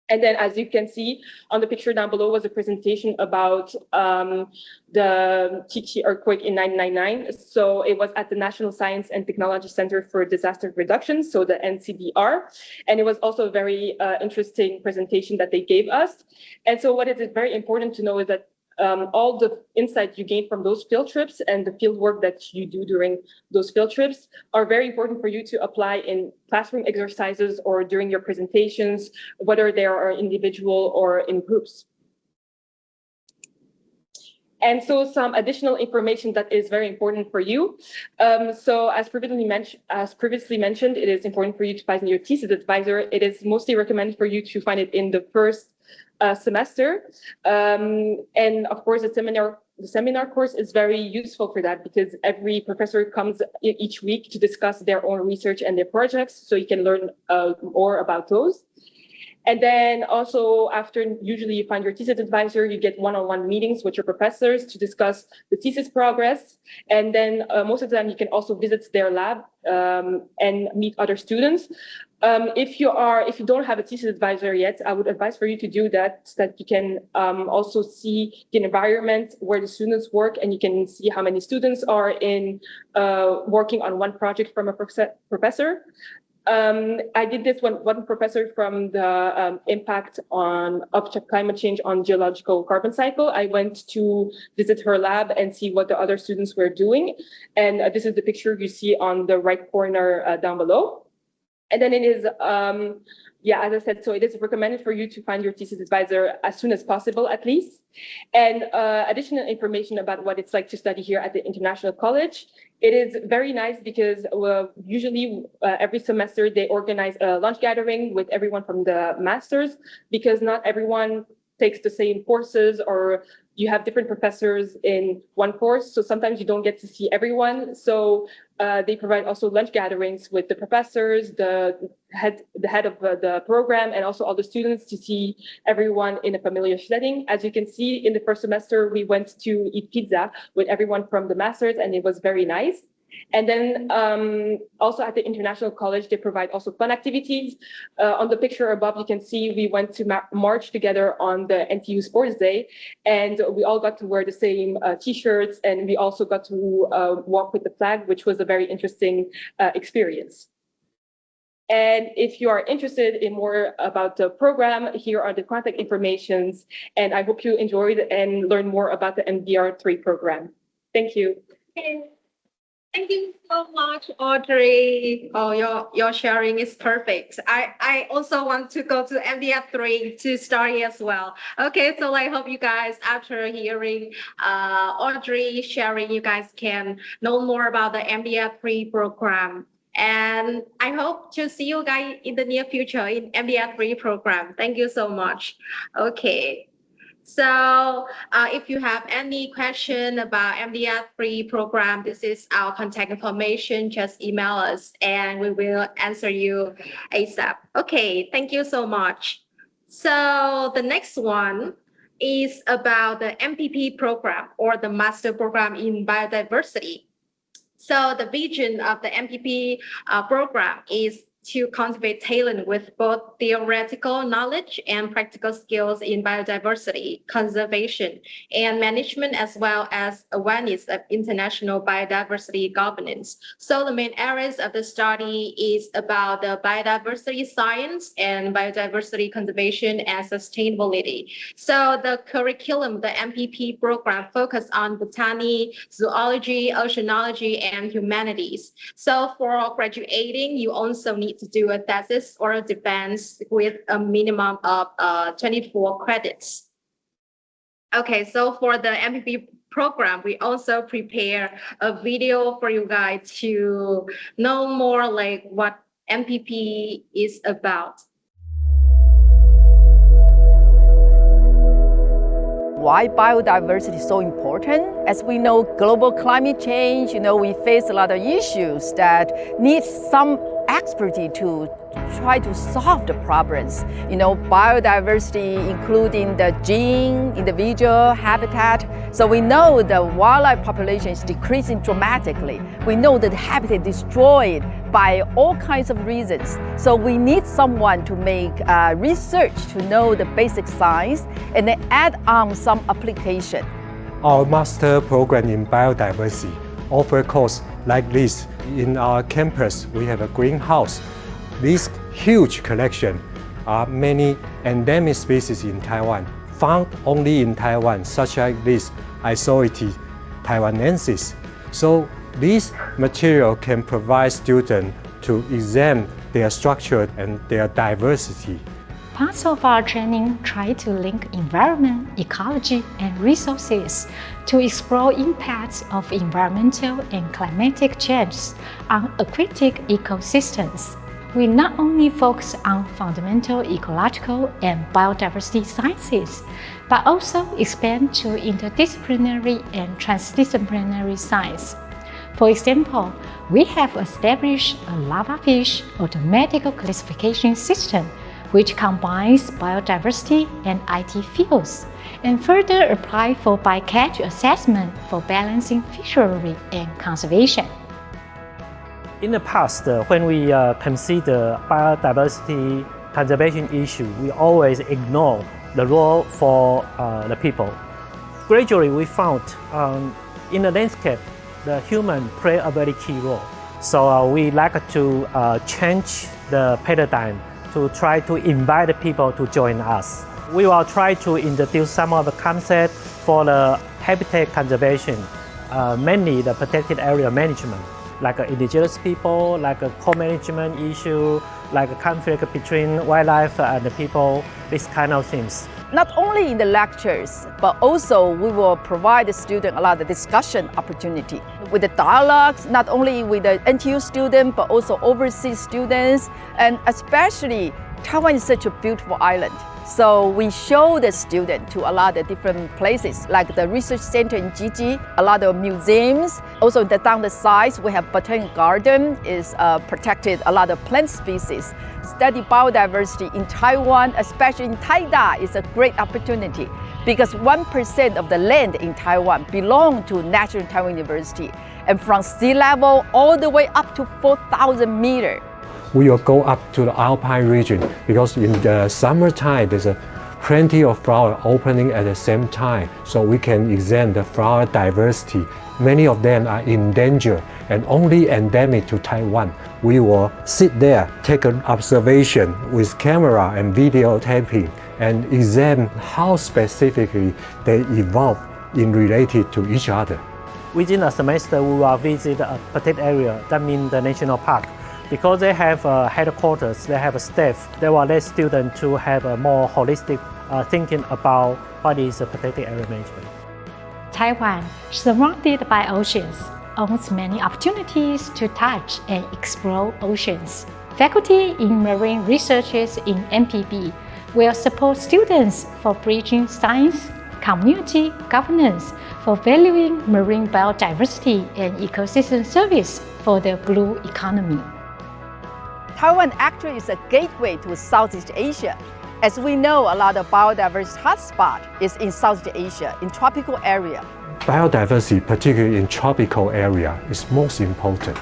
And then, as you can see on the picture down below, was a presentation about the Chi earthquake in 1999. So it was at the National Science and Technology Center for Disaster Reduction, so the NCDR. And it was also a very interesting presentation that they gave us. And so what is very important to know is that all the insights you gain from those field trips and the field work that you do during those field trips are very important for you to apply in classroom exercises or during your presentations, whether they are individual or in groups. And so some additional information that is very important for you. So as previously mentioned, it is important for you to find your thesis advisor. It is mostly recommended for you to find it in the first semester. And of course, the seminar course is very useful for that because every professor comes each week to discuss their own research and their projects, so you can learn more about those. And then also usually you find your thesis advisor, you get one-on-one meetings with your professors to discuss the thesis progress. And then most of the time you can also visit their lab and meet other students. If you don't have a thesis advisor yet, I would advise for you to do that so that you can also see the environment where the students work, and you can see how many students are in working on one project from a professor. I did this one professor from the impact of climate change on geological carbon cycle. I went to visit her lab and see what the other students were doing. And this is the picture you see on the right corner down below. And then it is, as I said, so it is recommended for you to find your thesis advisor as soon as possible, at least. And additional information about what it's like to study here at the International College. It is very nice because usually every semester they organize a lunch gathering with everyone from the masters, because not everyone takes the same courses, or you have different professors in one course, so sometimes you don't get to see everyone. So they provide also lunch gatherings with the professors, the head of the program, and also all the students to see everyone in a familiar setting. As you can see, in the first semester, we went to eat pizza with everyone from the masters, and it was very nice. And then also at the International College, they provide also fun activities. On the picture above, you can see we went to march together on the NTU Sports Day, and we all got to wear the same t-shirts, and we also got to walk with the flag, which was a very interesting experience. And if you are interested in more about the program, here are the contact informations, and I hope you enjoyed and learned more about the MDR3 program. Thank you. Thank you so much, Audrey. Oh, your sharing is perfect. I also want to go to MDR3 to study as well. Okay, so I hope you guys, after hearing Audrey sharing, you guys can know more about the MDR3 program. And I hope to see you guys in the near future in MDR3 program. Thank you so much. Okay. So if you have any question about MDR3 program, this is our contact information. Just email us and we will answer you ASAP. Okay, thank you so much. So the next one is about the MPP program, or the Master Program in Biodiversity. So the vision of the MPP program is to cultivate talent with both theoretical knowledge and practical skills in biodiversity, conservation, and management, as well as awareness of international biodiversity governance. So the main areas of the study is about the biodiversity science and biodiversity conservation and sustainability. So the curriculum, the MPP program, focus on botany, zoology, oceanology, and humanities. So for graduating, you also need to do a thesis or a defense with a minimum of 24 credits. Okay, so for the MPP program, we also prepare a video for you guys to know more like what MPP is about. Why biodiversity is so important? As we know, global climate change, we face a lot of issues that need some expertise to try to solve the problems. Biodiversity, including the gene, individual, habitat. So we know the wildlife population is decreasing dramatically. We know that the habitat is destroyed by all kinds of reasons. So we need someone to make research to know the basic science and then add on some application. Our master program in biodiversity offers courses like this. In our campus, we have a greenhouse. This huge collection are many endemic species in Taiwan, found only in Taiwan, such as this Isoetes taiwanensis. So this material can provide students to examine their structure and their diversity. Parts of our training try to link environment, ecology, and resources to explore impacts of environmental and climatic change on aquatic ecosystems. We not only focus on fundamental ecological and biodiversity sciences, but also expand to interdisciplinary and transdisciplinary science. For example, we have established a lava fish automatic classification system which combines biodiversity and IT fields, and further apply for bycatch assessment for balancing fishery and conservation. In the past, when we consider biodiversity conservation issue, we always ignore the role for the people. Gradually, we found in the landscape, the human play a very key role. So we like to change the paradigm to try to invite the people to join us. We will try to introduce some of the concepts for the habitat conservation, mainly the protected area management, like indigenous people, like a co-management issue, like a conflict between wildlife and the people, these kind of things. Not only in the lectures, but also we will provide the student a lot of discussion opportunity with the dialogues, not only with the NTU student, but also overseas students. And especially, Taiwan is such a beautiful island. So we show the student to a lot of different places, like the research center in Jiji, a lot of museums. Also down the sides, we have botanic garden, is protected a lot of plant species. Study biodiversity in Taiwan, especially in Taida, is a great opportunity because 1% of the land in Taiwan belong to National Taiwan University, and from sea level all the way up to 4,000 meters. We will go up to the Alpine region because in the summertime there's plenty of flower opening at the same time, so we can examine the flower diversity. Many of them are endangered and only endemic to Taiwan. We will sit there, take an observation with camera and videotaping and examine how specifically they evolve in related to each other. Within a semester, we will visit a particular area, that means the national park. Because they have a headquarters, they have a staff, they will let students to have a more holistic thinking about what is a particular area management. Taiwan, surrounded by oceans, offers many opportunities to touch and explore oceans. Faculty in marine researchers in MPB will support students for bridging science, community governance, for valuing marine biodiversity and ecosystem service for the blue economy. Taiwan actually is a gateway to Southeast Asia. As we know, a lot of biodiversity hotspot is in Southeast Asia, in tropical area. Biodiversity, particularly in tropical area, is most important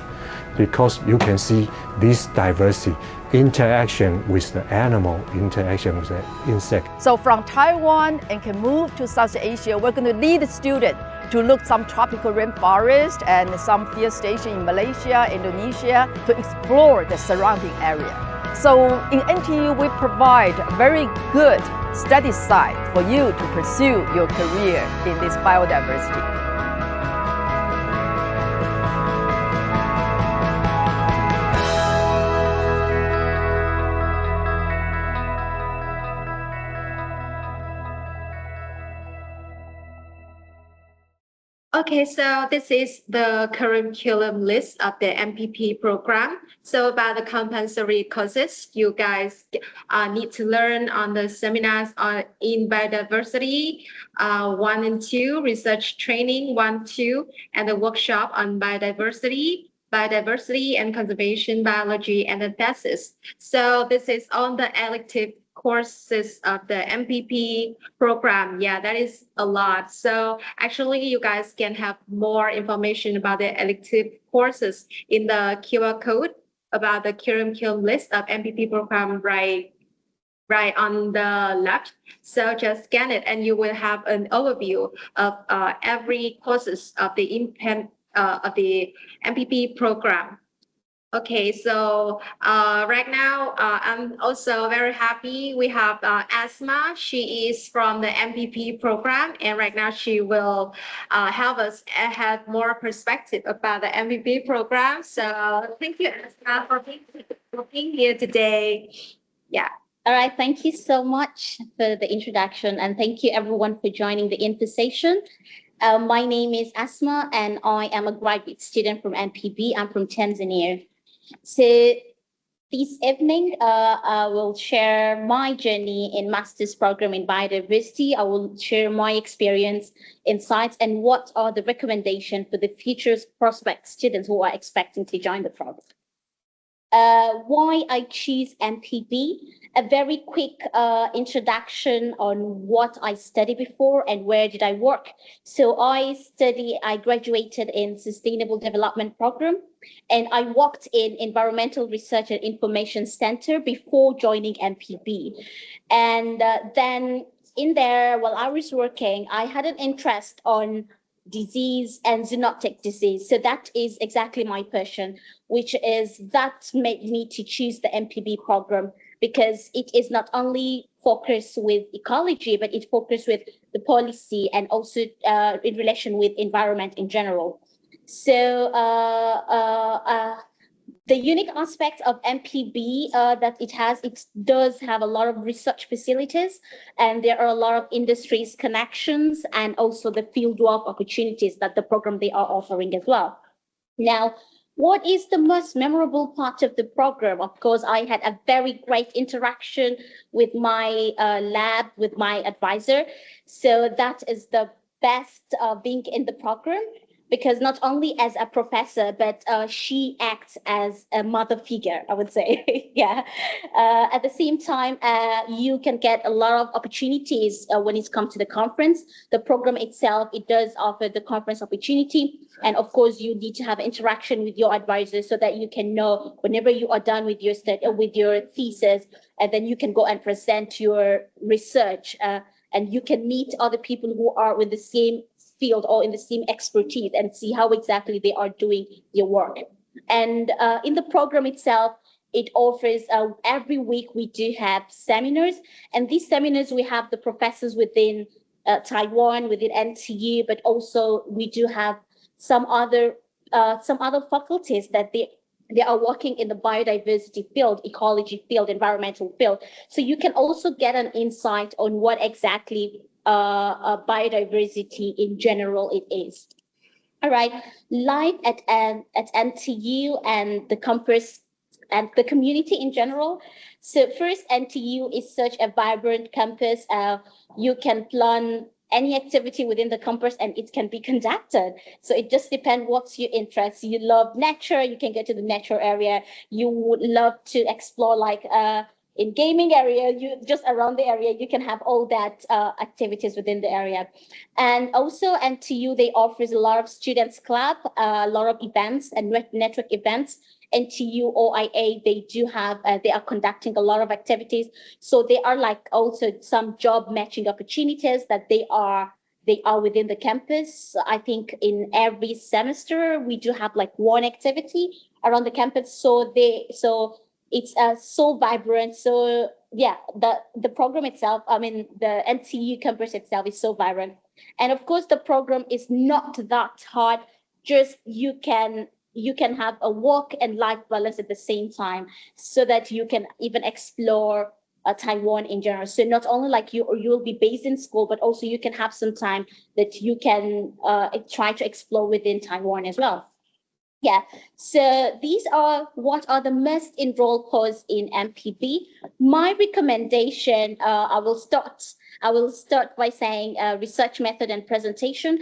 because you can see this diversity, interaction with the animal, interaction with the insect. So from Taiwan and can move to Southeast Asia, we're going to lead the student to look some tropical rainforest and some field station in Malaysia, Indonesia, to explore the surrounding area. So in NTU, we provide a very good study site for you to pursue your career in this biodiversity. Okay, so this is the curriculum list of the MPP program. So about the compulsory courses, you guys need to learn on the seminars in biodiversity 1 and 2, research training 1, 2, and the workshop on biodiversity and conservation biology, and the thesis. So this is on the elective courses of the MPP program. Yeah, that is a lot. So actually you guys can have more information about the elective courses in the QR code about the curriculum list of MPP program right on the left. So just scan it and you will have an overview of every courses of the MPP program. Okay, so right now I'm also very happy. We have Asma. She is from the MPP program, and right now she will help us have more perspective about the MPP program. So thank you, Asma, for being here today. Yeah. All right, thank you so much for the introduction, and thank you everyone for joining the info session. My name is Asma, and I am a graduate student from MPB. I'm from Tanzania. So this evening, I will share my journey in master's program in biodiversity. I will share my experience, insights, and what are the recommendations for the future prospect students who are expecting to join the program. Why I choose MPB, a very quick introduction on what I studied before and where did I work. So I graduated in Sustainable Development Program, and I worked in Environmental Research and Information Center before joining MPB. And then in there, while I was working, I had an interest on disease and zoonotic disease. So that is exactly my passion, that made me to choose the MPB program, because it is not only focused with ecology, but it focuses with the policy and also in relation with environment in general. So the unique aspect of MPB that it does have a lot of research facilities, and there are a lot of industries connections and also the fieldwork opportunities that the program they are offering as well. Now, What is the most memorable part of the program? Of course, I had a very great interaction with my lab, with my advisor. So that is the best being in the program, because not only as a professor, but she acts as a mother figure, I would say. Yeah. At the same time, you can get a lot of opportunities when it comes to the conference. The program itself, it does offer the conference opportunity. And of course, you need to have interaction with your advisor so that you can know whenever you are done with your study, with your thesis, and then you can go and present your research. And you can meet other people who are with the same field or in the same expertise and see how exactly they are doing their work. And in the program itself, it offers every week we do have seminars, and these seminars we have the professors within Taiwan, within NTU, but also we do have some other faculties that they are working in the biodiversity field, ecology field, environmental field. So you can also get an insight on what exactly biodiversity in general it is. All right, life at NTU and the campus and the community in general. So first, NTU is such a vibrant campus. You can plan any activity within the campus and it can be conducted. So it just depends what's your interest. You love nature, you can go to the nature area. You would love to explore like in gaming area, you just around the area, you can have all that activities within the area. And also NTU, they offers a lot of students club, a lot of events and network events. NTU OIA, they do have, they are conducting a lot of activities. So they are like also some job matching opportunities that they are within the campus. I think in every semester, we do have like one activity around the campus. So it's so vibrant. So yeah, the program itself, I mean, the NTU campus itself is so vibrant. And of course, the program is not that hard. Just you can have a work and life balance at the same time, so that you can even explore Taiwan in general. So not only like you'll be based in school, but also you can have some time that you can try to explore within Taiwan as well. Yeah, so these are what are the most enrolled courses in MPB. My recommendation, I will start by saying research method and presentation.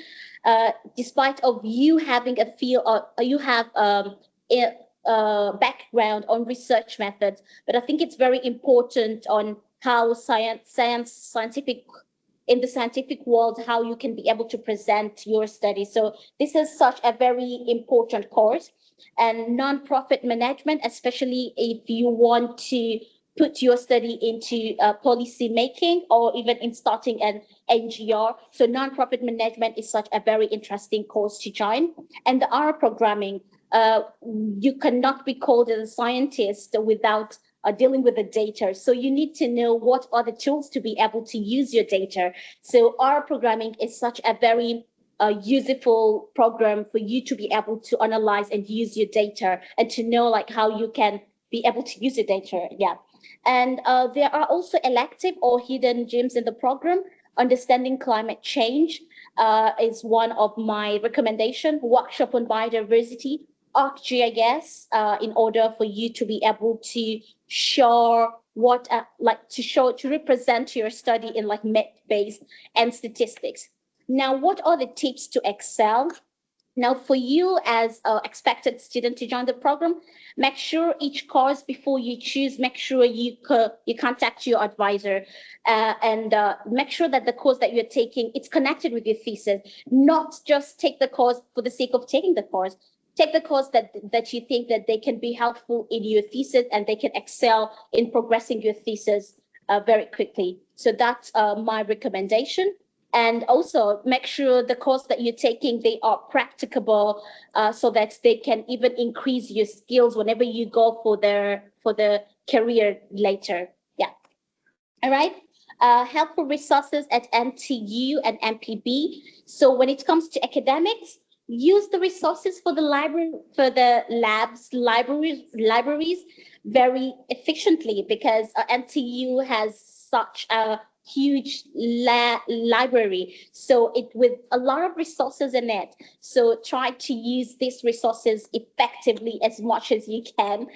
Despite of you having a field or you have a background on research methods, but I think it's very important on how scientific in the scientific world, how you can be able to present your study. So this is such a very important course. And nonprofit management, especially if you want to put your study into policy making or even in starting an NGR. So nonprofit management is such a very interesting course to join. And the R programming, you cannot be called as a scientist without dealing with the data. So you need to know what are the tools to be able to use your data. So R programming is such a very useful program for you to be able to analyze and use your data and to know like how you can be able to use your data. Yeah. And there are also elective or hidden gems in the program. Understanding climate change is one of my recommendations. Workshop on biodiversity, ArcGIS, in order for you to be able to show what, to represent your study in like math-based and statistics. Now, what are the tips to excel? Now, for you as an expected student to join the program, make sure each course before you choose, make sure you contact your advisor and make sure that the course that you're taking, it's connected with your thesis, not just take the course for the sake of taking the course. Take the course that you think that they can be helpful in your thesis and they can excel in progressing your thesis very quickly. So that's my recommendation. And also make sure the course that you're taking, they are practicable so that they can even increase your skills whenever you go for the career later. Yeah. All right. Helpful resources at NTU and MPB. So when it comes to academics, use the resources for the library, for the labs, libraries very efficiently, because NTU has such a huge library, so it with a lot of resources in it. So try to use these resources effectively as much as you can,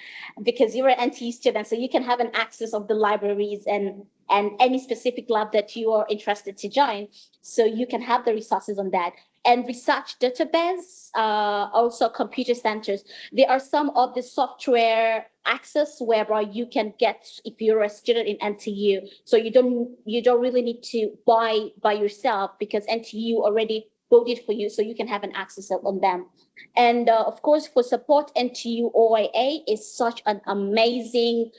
because you're an NTU student, so you can have an access of the libraries and any specific lab that you are interested to join. So you can have the resources on that. And research database, also computer centers. There are some of the software access whereby you can get if you're a student in NTU. So you don't really need to buy by yourself, because NTU already voted for you, so you can have an access on them. And of course, for support, NTU OIA is such an amazing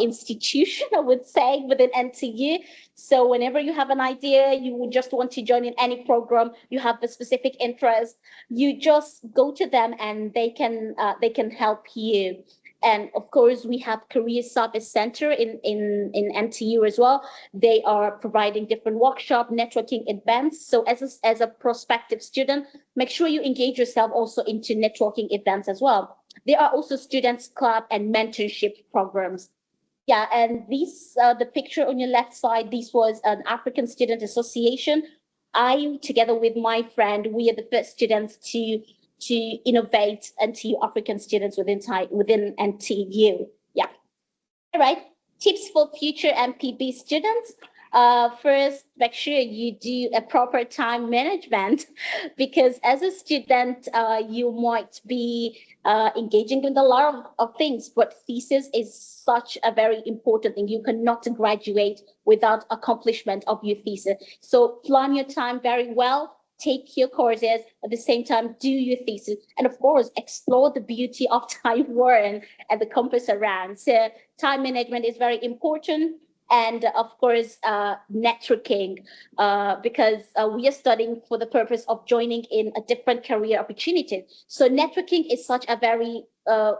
institution, I would say, within NTU. So whenever you have an idea, you would just want to join in any program, you have a specific interest, you just go to them and they can help you. And of course, we have Career Service Center in NTU as well. They are providing different workshop, networking events. So as a prospective student, make sure you engage yourself also into networking events as well. There are also students club and mentorship programs. Yeah, and these the picture on your left side, this was an African Student Association. I, together with my friend, we are the first students to innovate NTU African students within NTU. Yeah. All right. Tips for future MPB students. First, make sure you do a proper time management, because as a student, you might be engaging with a lot of things, but thesis is such a very important thing. You cannot graduate without accomplishment of your thesis. So plan your time very well. Take your courses at the same time, do your thesis, and of course, explore the beauty of Taiwan and the campus around. So time management is very important. And of course, networking, because we are studying for the purpose of joining in a different career opportunity. So networking is such a very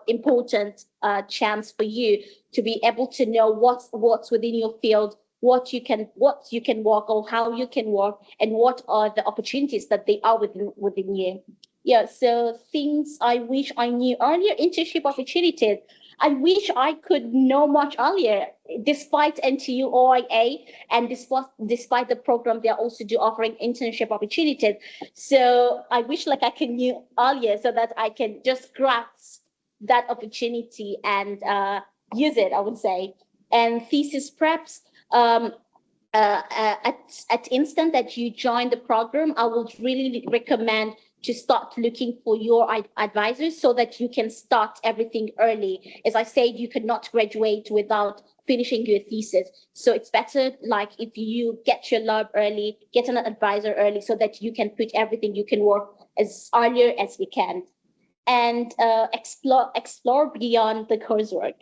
important chance for you to be able to know what's within your field, what you can work, or how you can work, and what are the opportunities that they are within you. Yeah, so things I wish I knew earlier: internship opportunities. I wish I could know much earlier, despite NTU OIA and despite the program they are also offering internship opportunities. So I wish like I could knew earlier so that I can just grasp that opportunity and use it, I would say. And thesis preps. At instant that you join the program, I would really recommend to start looking for your advisors so that you can start everything early. As I said, you cannot graduate without finishing your thesis. So it's better like if you get your lab early, get an advisor early so that you can put everything, you can work as earlier as you can. And explore beyond the coursework.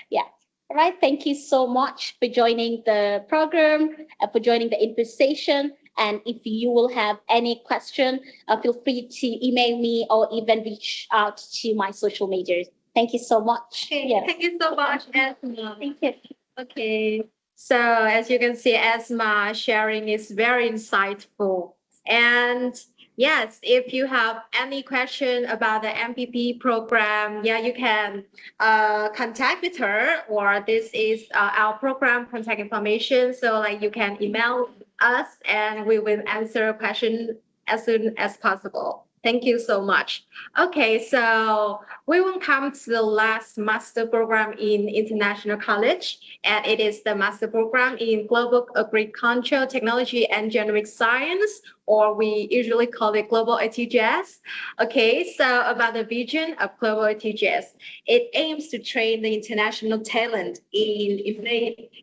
Yeah. All right, thank you so much for joining the program, for joining the conversation. And if you will have any question, feel free to email me or even reach out to my social medias. Thank you so much. Okay, yeah. Thank you so much, Esma. Thank you. Okay, so as you can see, Esma sharing is very insightful. And yes, if you have any question about the MPP program, yeah, you can contact with her, or this is our program contact information. So like you can email us and we will answer a question as soon as possible. Thank you so much. Okay, so we will come to the last master program in International College, and it is the master program in Global Agricultural Technology and Genomic Science, or we usually call it Global ATGS. Okay, so about the vision of Global ATGS, it aims to train the international talent in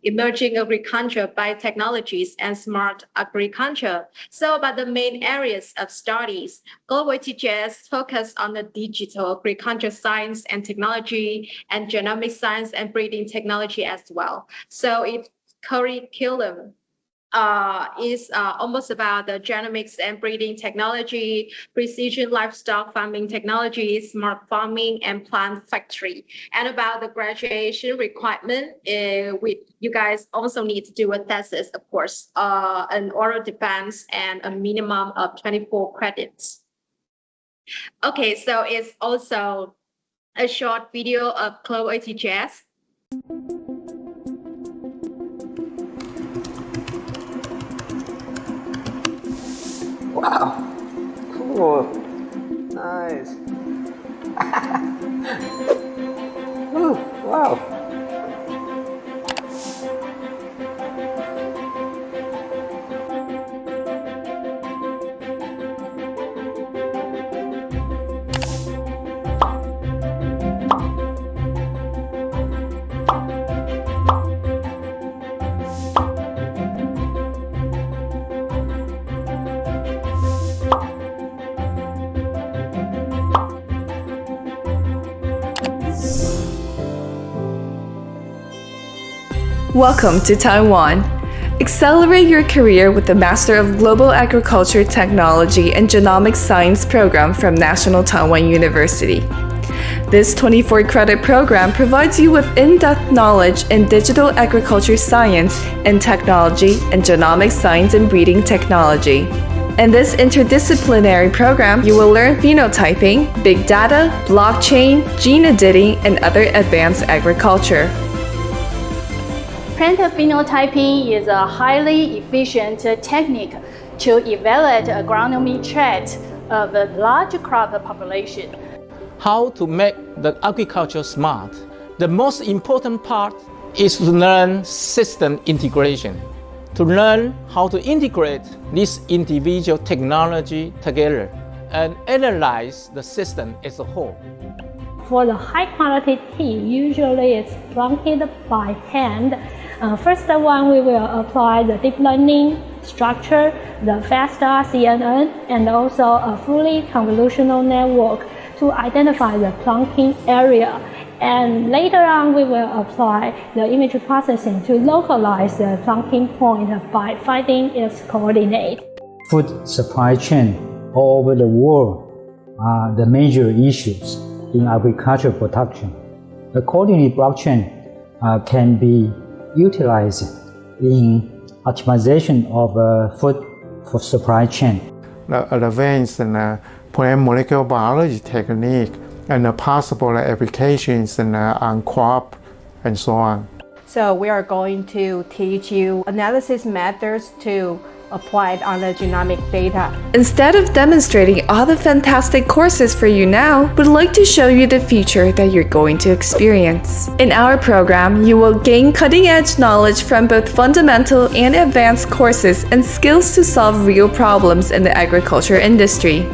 emerging agriculture, biotechnologies, and smart agriculture. So about the main areas of studies, Global ATGS focus on the digital agriculture science and technology, and genomic science and breeding technology as well. So its curriculum is almost about the genomics and breeding technology, precision livestock farming technology, smart farming, and plant factory. And about the graduation requirement, you guys also need to do a thesis, of course, an oral defense, and a minimum of 24 credits. Okay, so it's also a short video of Global ATGS. Wow. Cool. Nice. Ooh, wow. Welcome to Taiwan. Accelerate your career with the Master of Global Agriculture Technology and Genomics Science program from National Taiwan University. This 24-credit program provides you with in-depth knowledge in digital agriculture science and technology and genomics science and breeding technology. In this interdisciplinary program, you will learn phenotyping, big data, blockchain, gene editing, and other advanced agriculture. Plant phenotyping is a highly efficient technique to evaluate agronomy traits of a large crop population. How to make the agriculture smart? The most important part is to learn system integration, to learn how to integrate this individual technology together and analyze the system as a whole. For the high quality tea, usually it's planted by hand. First one, we will apply the deep learning structure, the FASTA CNN, and also a fully convolutional network to identify the planting area. And later on, we will apply the image processing to localize the planting point by finding its coordinate. Food supply chain all over the world are the major issues in agricultural production. Accordingly, blockchain can be utilized in optimization of food supply chain. The advanced plant molecular biology technique and the possible applications on crop and so on. So we are going to teach you analysis methods to apply it on the genomic data. Instead of demonstrating all the fantastic courses for you now, we'd like to show you the future that you're going to experience. In our program, you will gain cutting-edge knowledge from both fundamental and advanced courses and skills to solve real problems in the agriculture industry.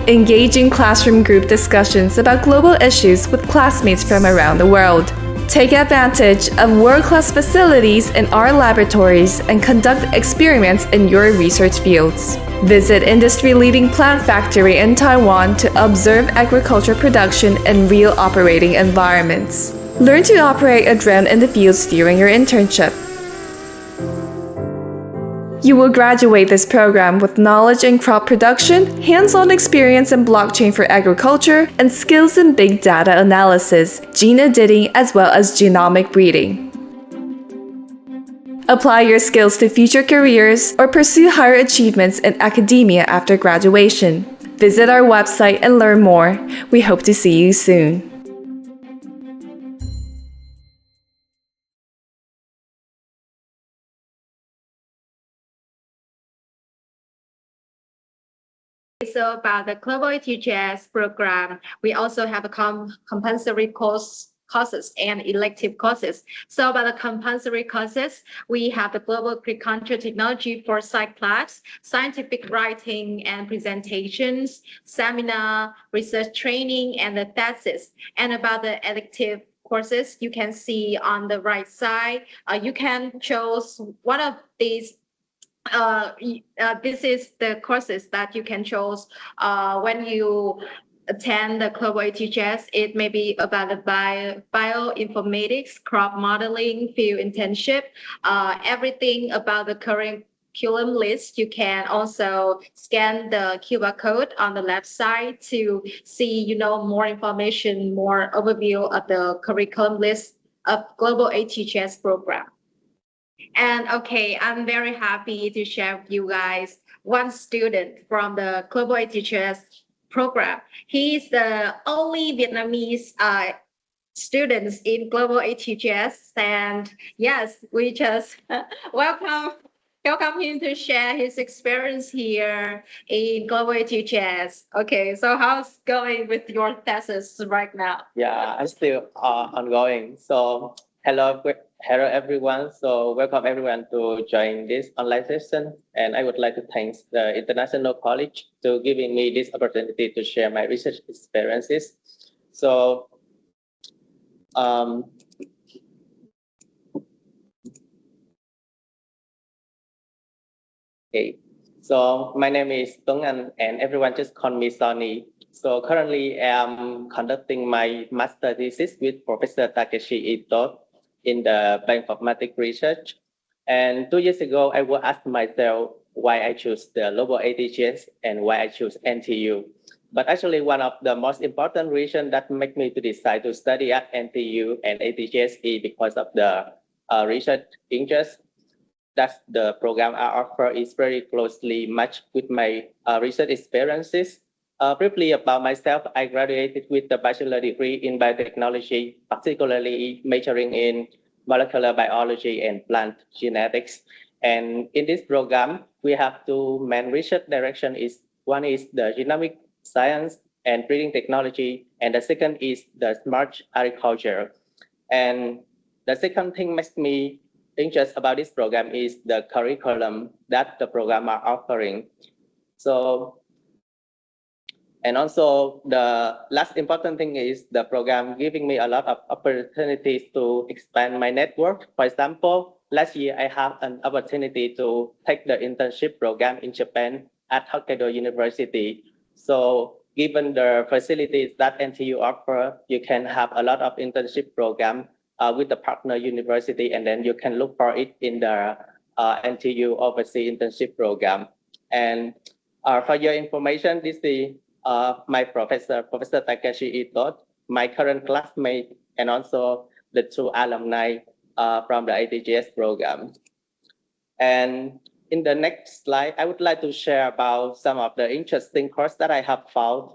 Engage in classroom group discussions about global issues with classmates from around the world. Take advantage of world-class facilities in our laboratories and conduct experiments in your research fields. Visit industry-leading plant factory in Taiwan to observe agriculture production in real operating environments. Learn to operate a drone in the fields during your internship. You will graduate this program with knowledge in crop production, hands-on experience in blockchain for agriculture, and skills in big data analysis, gene editing, as well as genomic breeding. Apply your skills to future careers or pursue higher achievements in academia after graduation. Visit our website and learn more. We hope to see you soon. So about the Global ATGS program, we also have a compulsory courses and elective courses. So about the compulsory courses, we have the Global Agriculture Technology Foresight class, scientific writing and presentations, seminar, research training, and the thesis. And about the elective courses, you can see on the right side, you can choose one of these. This is the courses that you can choose when you attend the Global ATGS. It may be about the bioinformatics, crop modeling, field internship, everything about the curriculum list. You can also scan the QR code on the left side to see, more information, more overview of the curriculum list of Global ATGS program. And okay, I'm very happy to share with you guys one student from the Global ATGS program. He's the only Vietnamese students in Global ATGS, and yes, we just welcome welcome him to share his experience here in Global ATHS. Okay, so how's going with your thesis right now? Yeah, I'm still ongoing. So hello everyone. So welcome everyone to join this online session. And I would like to thank the International College to giving me this opportunity to share my research experiences. So okay. So my name is Tung and everyone just call me Sonny. So currently I'm conducting my master thesis with Professor Takeshi Ito in the bioinformatics research. And 2 years ago, I will ask myself why I choose the global ATHS and why I choose NTU. But actually, one of the most important reasons that make me to decide to study at NTU and ATHS is because of the research interest that the program I offer is very closely matched with my research experiences. Briefly about myself, I graduated with a bachelor degree in biotechnology, particularly majoring in molecular biology and plant genetics. And in this program, we have two main research directions. One is the genomic science and breeding technology, and the second is the smart agriculture. And the second thing makes me interested about this program is the curriculum that the program are offering. So, and also the last important thing is the program giving me a lot of opportunities to expand my network. For example, last year I have an opportunity to take the internship program in Japan at Hokkaido University. So given the facilities that NTU offer, you can have a lot of internship program with the partner university, and then you can look for it in the NTU overseas internship program. And for your information, this is my professor, Professor Takeshi Ito, my current classmate, and also the two alumni from the ATHS program. And in the next slide, I would like to share about some of the interesting courses that I have found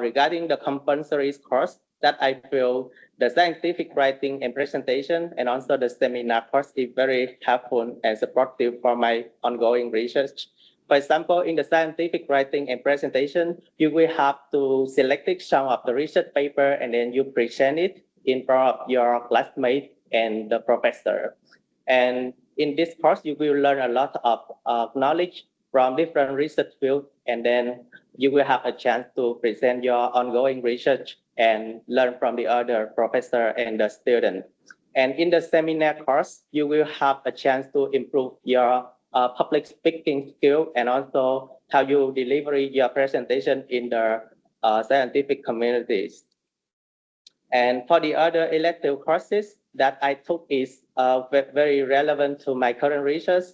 regarding the compulsory course that I feel the scientific writing and presentation and also the seminar course is very helpful and supportive for my ongoing research. For example, in the scientific writing and presentation, you will have to select some of the research paper and then you present it in front of your classmate and the professor. And in this course, you will learn a lot of knowledge from different research fields, and then you will have a chance to present your ongoing research and learn from the other professor and the student. And in the seminar course, you will have a chance to improve your public speaking skill and also how you deliver your presentation in the scientific communities. And for the other elective courses that I took is very relevant to my current research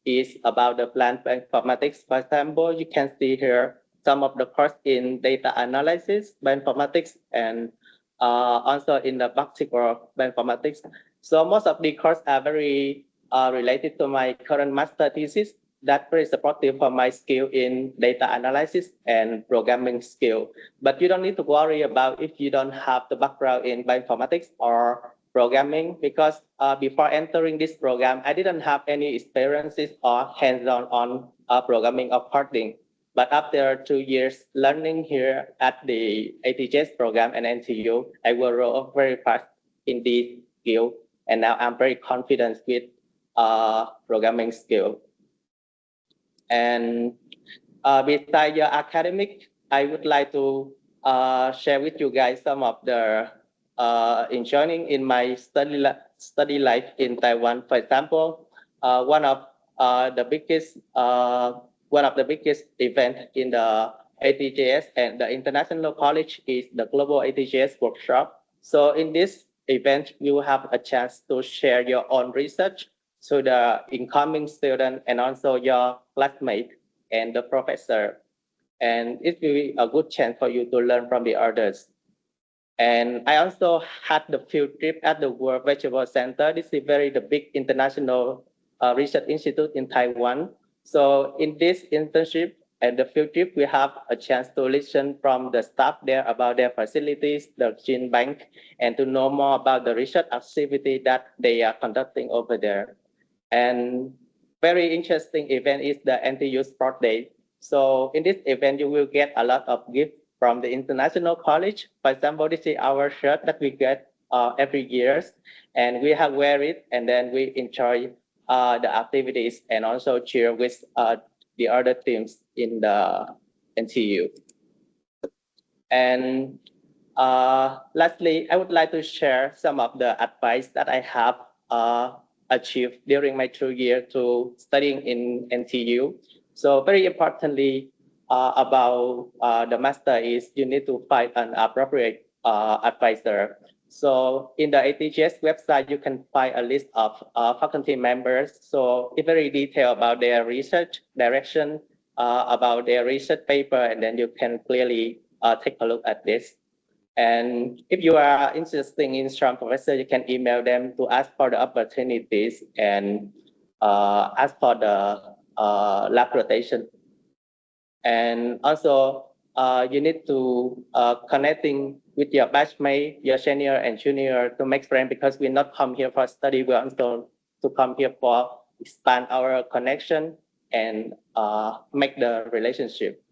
is about the plant bioinformatics. For example, you can see here some of the course in data analysis, bioinformatics, and also in the practical bioinformatics. So most of the courses are very related to my current master thesis that very supportive for my skill in data analysis and programming skill. But you don't need to worry about if you don't have the background in bioinformatics or programming, because before entering this program, I didn't have any experiences or hands-on on programming or coding. But after 2 years learning here at the ATHS program and NTU, I will roll up very fast in this skill. And now I'm very confident with programming skill. And besides your academic, I would like to share with you guys some of the enjoying in my study life in Taiwan. For example, one of the biggest events in the ATHS and the International College is the Global ATHS workshop. So in this event, you will have a chance to share your own research to the incoming student and also your classmate and the professor. And it will be a good chance for you to learn from the others. And I also had the field trip at the World Vegetable Center. This is the big international research institute in Taiwan. So in this internship and the field trip, we have a chance to listen from the staff there about their facilities, the gene bank, and to know more about the research activity that they are conducting over there. And very interesting event is the NTU Sport Day. So in this event, you will get a lot of gifts from the International College. For example, this is our shirt that we get every year, and we have wear it, and then we enjoy the activities and also cheer with the other teams in the NTU. And lastly, I would like to share some of the advice that I have achieved during my 2 years to studying in NTU. So very importantly about the master is you need to find an appropriate advisor. So in the ATGS website, you can find a list of faculty members. So it's very detailed about their research direction, about their research paper, and then you can clearly take a look at this. And if you are interested in strong professor, you can email them to ask for the opportunities and ask for the lab rotation. And also, you need to connecting with your batchmate, your senior and junior to make friends, because we not come here for study, we also to come here for expand our connection and make the relationship.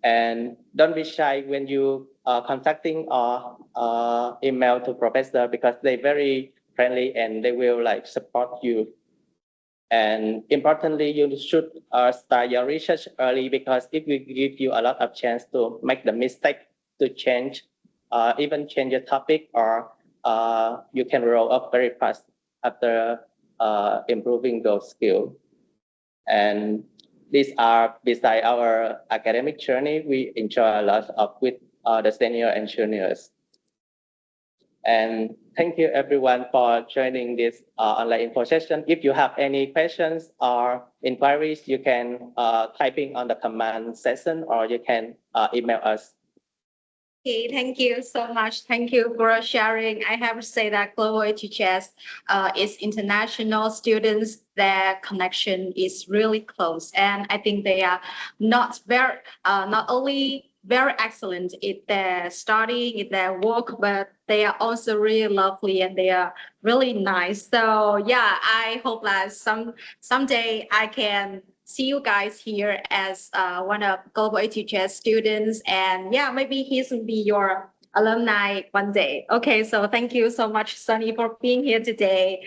And don't be shy when you contacting or email to professor, because they're very friendly and they will like support you. And importantly, you should start your research early, because it will give you a lot of chance to make the mistake to change, even change your topic, or you can roll up very fast after improving those skills. And these are beside our academic journey, we enjoy a lot of with the senior and juniors. And thank you everyone for joining this online info session. If you have any questions or inquiries, you can typing on the command section, or you can email us. Okay, thank you so much. Thank you for sharing. I have to say that Global ATGS is international students. Their connection is really close, and I think they are not only very excellent in their study, in their work, but they are also really lovely and they are really nice. So yeah, I hope that someday I can see you guys here as one of Global ATGS students, and yeah, maybe he will be your alumni one day. Okay, so thank you so much, Sunny, for being here today.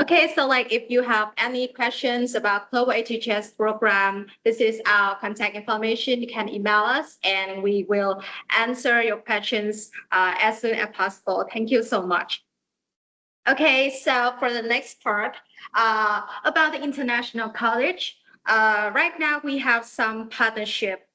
Okay, so like if you have any questions about Global ATGS program, this is our contact information. You can email us and we will answer your questions as soon as possible. Thank you so much. Okay, so for the next part, about the International College, right now we have some partnership,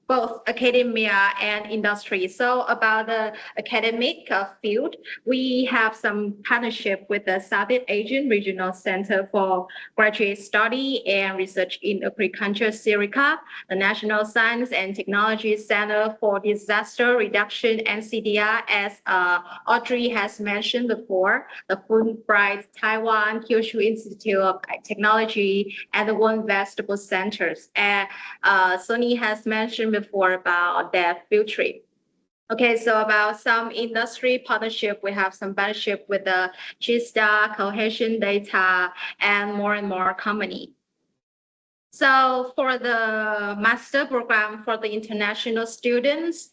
both academia and industry. So about the academic field, we have some partnership with the Southeast Asian Regional Center for Graduate Study and Research in Agriculture, SIRICA, the National Science and Technology Center for Disaster Reduction, NCDR, as Audrey has mentioned before, the Fulbright Taiwan Kyushu Institute of Technology, and the One Vegetable Centers. And Sunny has mentioned before about their field trip. Okay, so about some industry partnership, we have some partnership with the G-Star, Cohesion Data, and more company. So for the master program for the international students,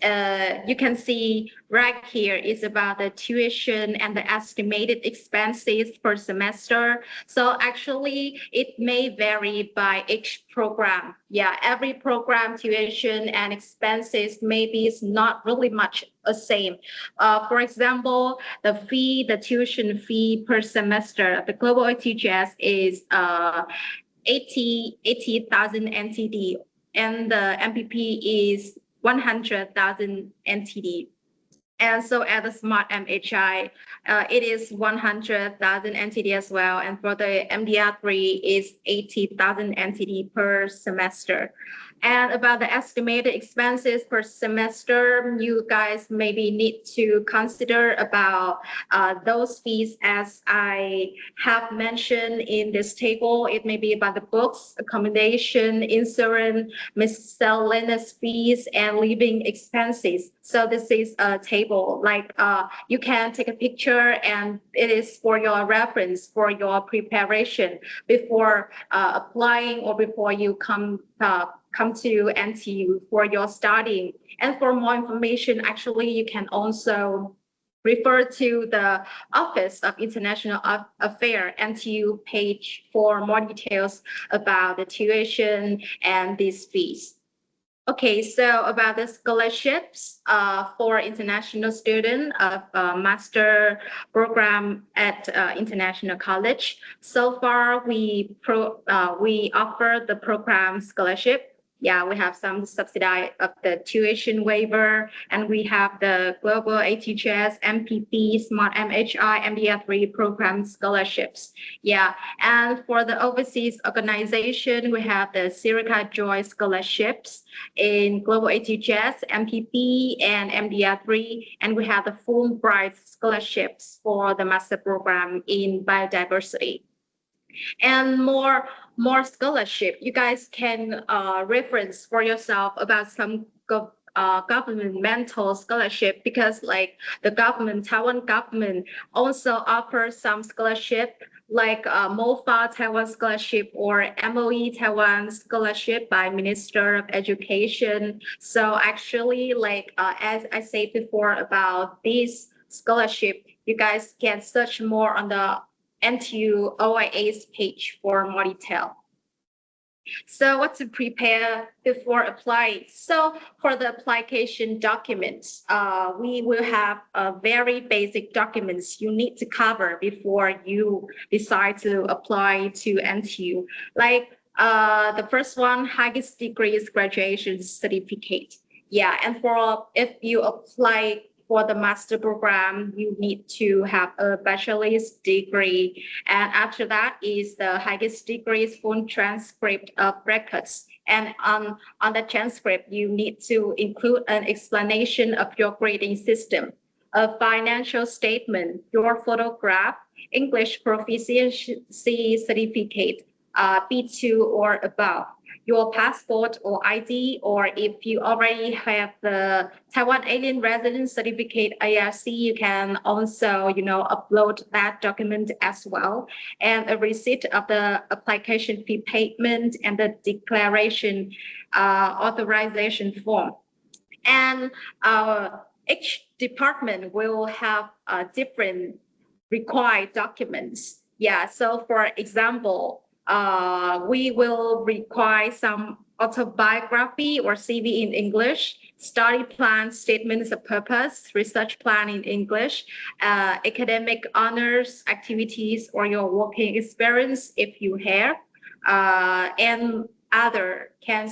you can see right here is about the tuition and the estimated expenses per semester. So actually it may vary by each program. Yeah, every program tuition and expenses maybe is not really much the same. For example, the tuition fee per semester of the Global ATGS is 80,000 NTD, and the MPP is 100,000 NTD. And so at the Smart MHI, it is 100,000 NTD as well. And for the MDR3 is 80,000 NTD per semester. And about the estimated expenses per semester, you guys maybe need to consider about those fees as I have mentioned in this table. It may be about the books, accommodation, insurance, miscellaneous fees, and living expenses. So this is a table table. Like you can take a picture, and it is for your reference, for your preparation before applying or before you come to NTU for your studying. And for more information, actually, you can also refer to the Office of International Affairs, NTU page for more details about the tuition and these fees. Okay, so about the scholarships for international student of master program at International College. So far, we offer the program scholarship. Yeah, we have some subsidy of the tuition waiver, and we have the Global ATHS, MPP, Smart MHI, MDR3 program scholarships. Yeah, and for the overseas organization, we have the Sirica Joy scholarships in Global ATHS, MPP, and MDR3, and we have the Fulbright scholarships for the master program in biodiversity. And more scholarship. You guys can reference for yourself about some governmental scholarship, because like the Taiwan government also offers some scholarship like MOFA Taiwan Scholarship or MOE Taiwan Scholarship by Minister of Education. So actually, like as I said before about this scholarship, you guys can search more on the NTU OIA's page for more detail. So what to prepare before applying? So for the application documents, we will have very basic documents you need to cover before you decide to apply to NTU. Like the first one, highest degree is graduation certificate. Yeah, and if you apply for the master program, you need to have a bachelor's degree. And after that is the highest degree's full transcript of records. And on the transcript, you need to include an explanation of your grading system, a financial statement, your photograph, English proficiency certificate, B2 or above, your passport or ID, or if you already have the Taiwan Alien Residence Certificate ARC, you can also, upload that document as well, and a receipt of the application fee payment and the declaration authorization form. And each department will have different required documents. Yeah, so for example, we will require some autobiography or CV in English, study plan, statements of purpose, research plan in English, academic honors, activities, or your working experience if you have, and other can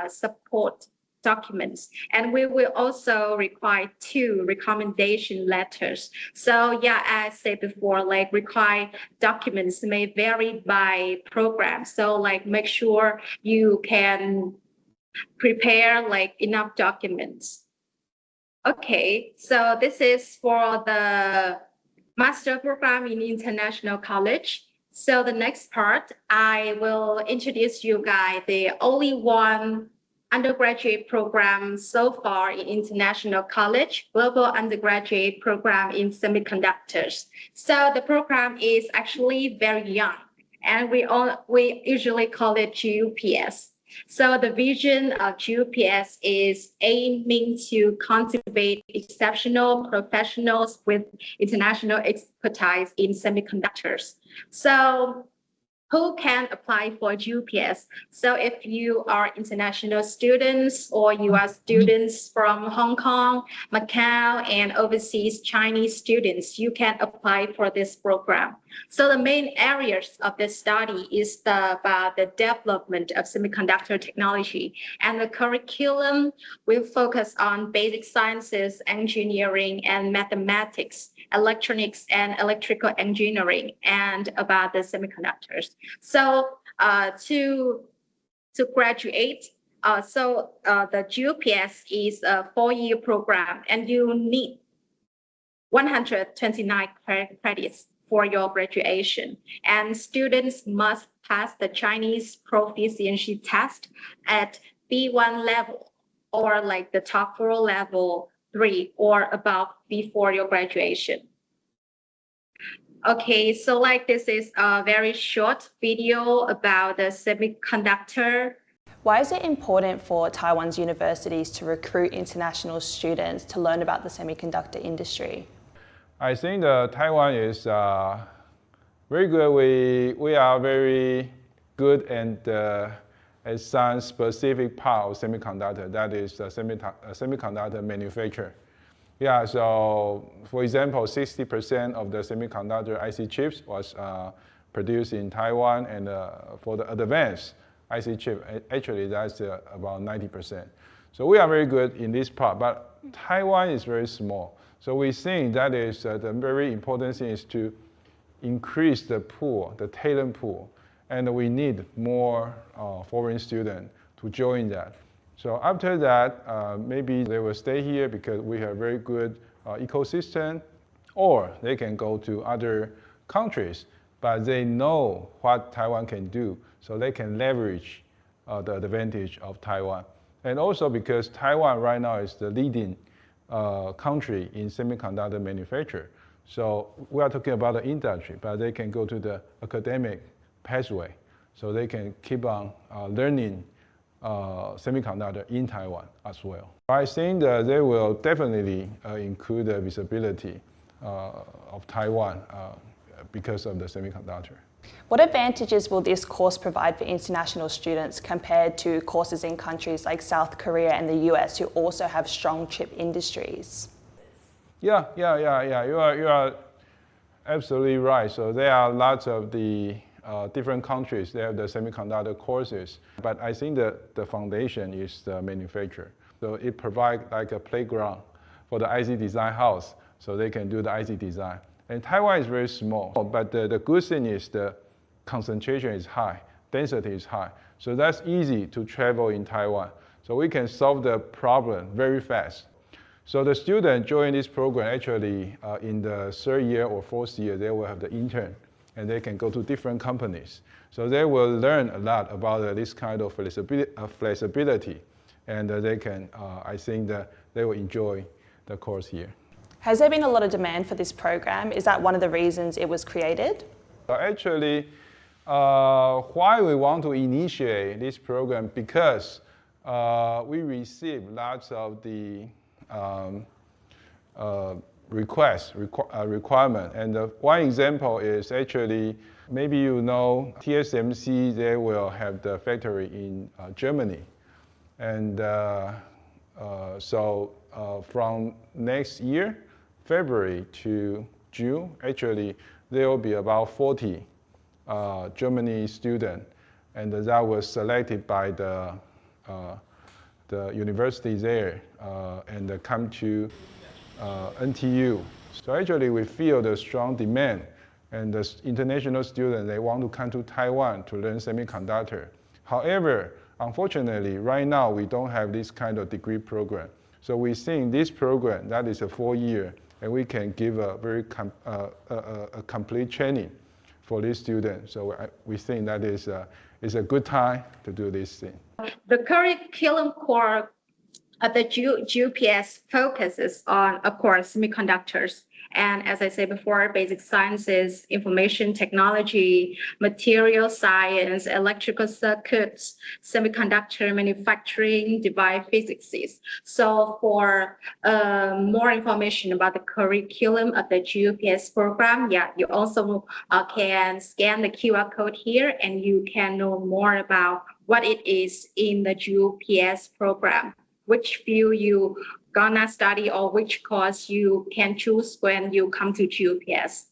support documents. And we will also require 2 recommendation letters. So yeah, as I said before, like required documents may vary by program. So like make sure you can prepare like enough documents. Okay, so this is for the master program in International College. So the next part, I will introduce you guys the only one undergraduate program so far in International College, Global Undergraduate Program in Semiconductors. So the program is actually very young, and we usually call it GUPS. So the vision of GUPS is aiming to cultivate exceptional professionals with international expertise in semiconductors. So who can apply for GUPS? So if you are international students or you are students from Hong Kong, Macau, and overseas Chinese students, you can apply for this program. So the main areas of the study is about the development of semiconductor technology, and the curriculum will focus on basic sciences, engineering, and mathematics, electronics and electrical engineering, and about the semiconductors. So to graduate, the GUPS is a 4-year program, and you need 129 credits for your graduation. And students must pass the Chinese proficiency test at B1 level, or like the TOEFL level 3 or above before your graduation. Okay, so like this is a very short video about the semiconductor. Why is it important for Taiwan's universities to recruit international students to learn about the semiconductor industry? I think Taiwan is very good. We are very good and at some specific part of semiconductor, that is semiconductor manufacture. Yeah, so for example, 60% of the semiconductor IC chips was produced in Taiwan, and for the advanced IC chip, actually that's about 90%. So we are very good in this part, but Taiwan is very small. So we think that is the very important thing is to increase the pool, the talent pool, and we need more foreign students to join that. So after that, maybe they will stay here because we have very good ecosystem, or they can go to other countries, but they know what Taiwan can do, so they can leverage the advantage of Taiwan. And also because Taiwan right now is the leading country in semiconductor manufacture. So we are talking about the industry, but they can go to the academic pathway, so they can keep on learning semiconductor in Taiwan as well. I think that they will definitely include the visibility of Taiwan because of the semiconductor. What advantages will this course provide for international students compared to courses in countries like South Korea and the US who also have strong chip industries? Yeah. You are absolutely right. So there are lots of the different countries, they have the semiconductor courses, but I think that the foundation is the manufacturer. So it provides like a playground for the IC design house, so they can do the IC design. And Taiwan is very small, but the good thing is the concentration is high, density is high. So that's easy to travel in Taiwan. So we can solve the problem very fast. So the student join this program actually in the 3rd year or 4th year, they will have the intern, and they can go to different companies. So they will learn a lot about this kind of flexibility, and they can, I think that they will enjoy the course here. Has there been a lot of demand for this program? Is that one of the reasons it was created? Actually, why we want to initiate this program, because we receive lots of the requirement. And one example is actually, maybe you know, TSMC, they will have the factory in Germany. And so from next year, February to June, actually, there will be about 40 Germany students, and that was selected by the university there and come to NTU. So actually we feel the strong demand, and the international students, they want to come to Taiwan to learn semiconductor. However, unfortunately, right now we don't have this kind of degree program. So we think this program, that is a 4-year, and we can give a very complete training for these students. So we think that is a good time to do this thing. The curriculum core of the GUPS focuses on, of course, semiconductors. And as I said before, basic sciences, information technology, material science, electrical circuits, semiconductor manufacturing, device physics. So for more information about the curriculum of the GUPS program, you also can scan the QR code here, and you can know more about what it is in the GUPS program, which field you gonna study or which course you can choose when you come to GUPS.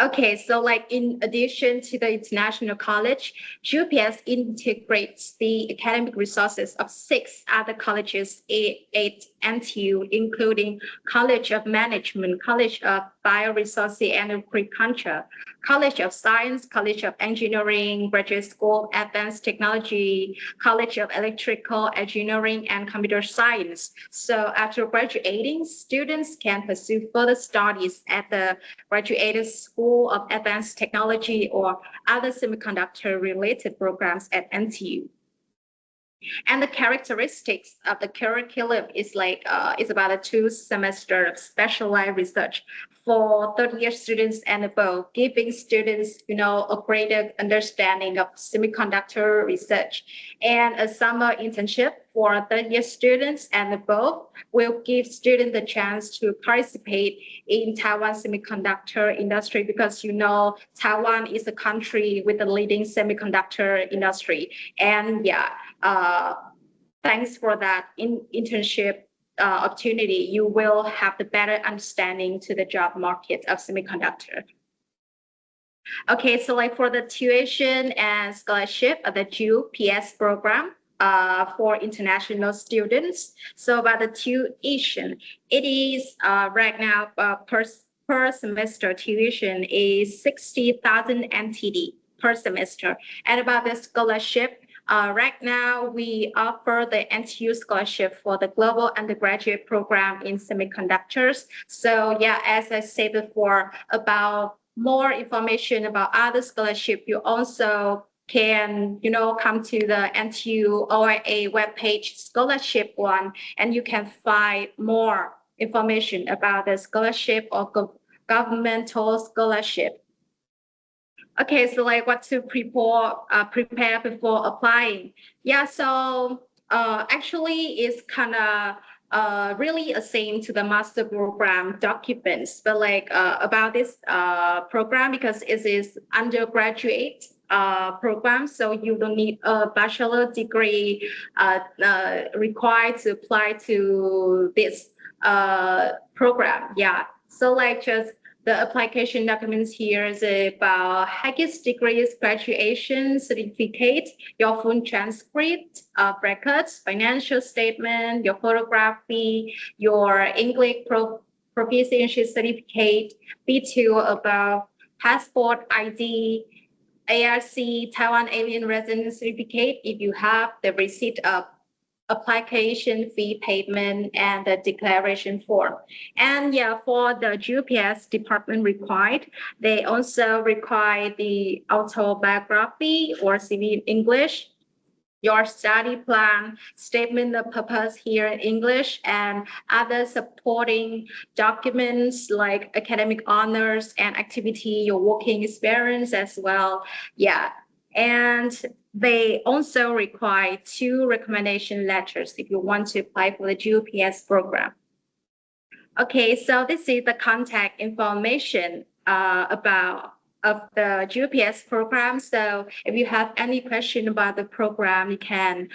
Okay, so like in addition to the International College, GUPS integrates the academic resources of 6 other colleges at NTU, including College of Management, College of Bioresources and Agriculture, College of Science, College of Engineering, Graduate School of Advanced Technology, College of Electrical Engineering and Computer Science. So after graduating, students can pursue further studies at the Graduate School of Advanced Technology or other semiconductor-related programs at NTU. And the characteristics of the curriculum is like it's about a 2 semester of specialized research for third-year students and above, giving students, a greater understanding of semiconductor research. And a summer internship for third-year students and above will give students the chance to participate in Taiwan semiconductor industry because, Taiwan is a country with the leading semiconductor industry. And thanks for that internship opportunity, you will have the better understanding to the job market of semiconductor. Okay, so like for the tuition and scholarship of the JUPS program for international students. So about the tuition, it is right now per semester tuition is 60,000 NTD per semester. And about the scholarship, right now, we offer the NTU scholarship for the Global Undergraduate Program in Semiconductors. So as I said before, about more information about other scholarship, you also can, come to the NTU OIA webpage scholarship one, and you can find more information about the scholarship or governmental scholarship. Okay, so like what to prepare before applying. So actually it's kind of really the same to the master program documents, but like about this program, because it is undergraduate program, so you don't need a bachelor degree required to apply to this program. So like just the application documents here is about highest degrees, graduation certificate, your full transcript, records, financial statement, your photography, your English proficiency certificate, B2 about passport ID, ARC, Taiwan Alien Resident Certificate, if you have the receipt of application fee payment and the declaration form. And for the JUPS department required, they also require the autobiography or CV in English, your study plan, statement of purpose here in English, and other supporting documents like academic honors and activity, your working experience as well. And they also require 2 recommendation letters if you want to apply for the JUPS program. Okay, so this is the contact information of the JUPS program. So if you have any question about the program, you can,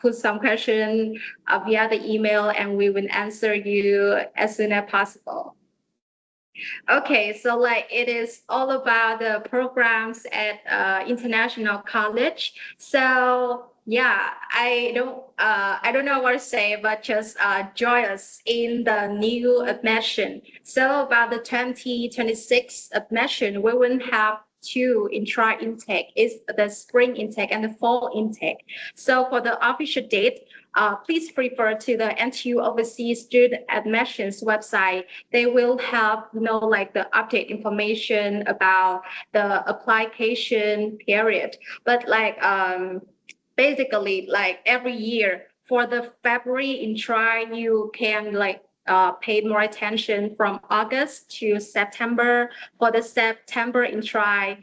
put some question via the email and we will answer you as soon as possible. Okay, so like it is all about the programs at International College. So I don't know what to say, but just join us in the new admission. So about the 2026 admission, we will have 2 intake. It's the spring intake and the fall intake. So for the official date, please refer to the NTU Overseas Student Admissions website. They will have, like the update information about the application period. But like, basically, like every year for the February intake, you can like pay more attention from August to September. For the September intake,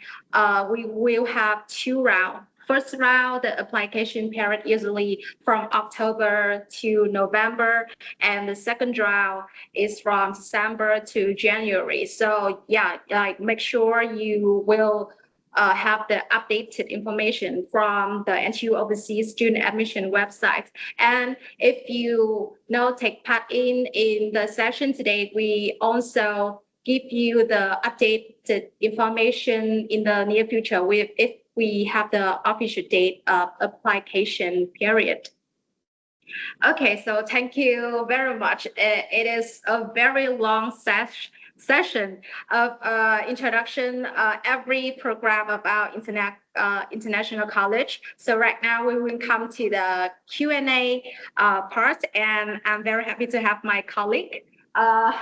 we will have 2 rounds. First round, the application period usually from October to November, and the second round is from December to January. So like make sure you will have the updated information from the NTU Overseas Student Admission website. And if you take part in the session today, we also give you the updated information in the near future if we have the official date of application period. Okay, so thank you very much. It is a very long session of introduction every program about International College. So right now we will come to the Q&A part, and I'm very happy to have my colleague. Her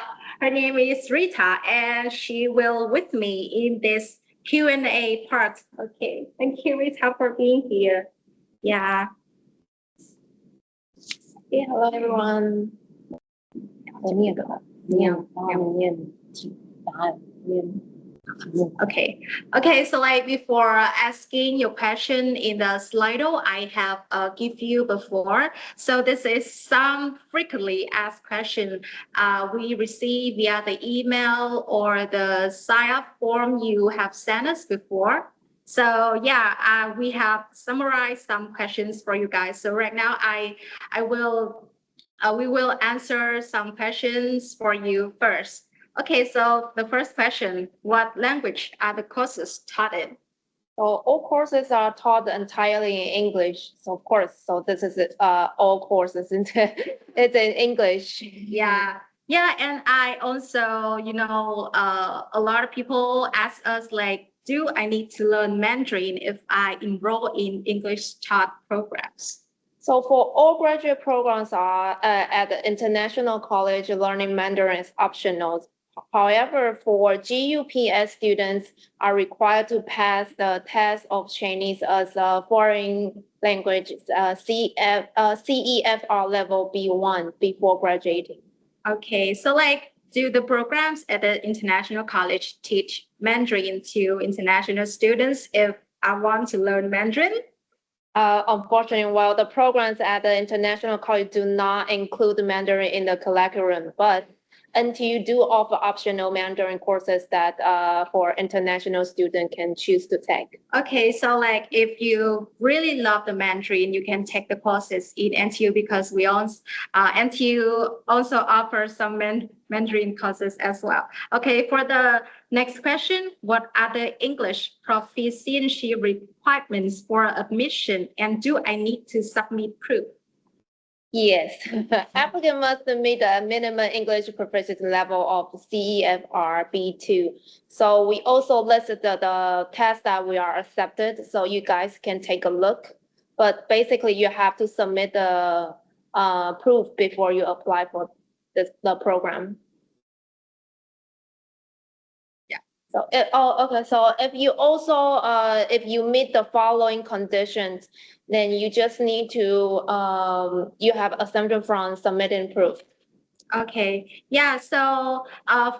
name is Rita, and she will with me in this Q&A part. Okay, thank you, Rita, for being here. Yeah. Yeah, hello everyone. Okay, so like before asking your question in the Slido, I have give you before. So this is some frequently asked question we receive via the email or the sign up form you have sent us before. So yeah, we have summarized some questions for you guys. So right now we will answer some questions for you first. Okay, so the first question, what language are the courses taught in? So all courses are taught entirely in English. So of course, so this is all courses it's in English. Yeah. Yeah, and I also, a lot of people ask us like, do I need to learn Mandarin if I enroll in English taught programs? So for all graduate programs are at the International College, learning Mandarin is optional. However, for GUPS students are required to pass the test of Chinese as a foreign language CEFR level B1 before graduating. Okay, so like, do the programs at the International College teach Mandarin to international students if I want to learn Mandarin? Unfortunately, while the programs at the International College do not include Mandarin in the curriculum, but NTU do offer optional Mandarin courses that for international students can choose to take. Okay, so like if you really love the Mandarin, you can take the courses in NTU because NTU also offers some Mandarin courses as well. Okay, for the next question, what are the English proficiency requirements for admission, and do I need to submit proof? Yes, applicant must meet the minimum English proficiency level of CEFR B2. So we also listed the tests that we are accepted, so you guys can take a look. But basically, you have to submit the proof before you apply for the program. So, so if you also, if you meet the following conditions, then you just need to, you have exemption from submitting proof. Okay, yeah, so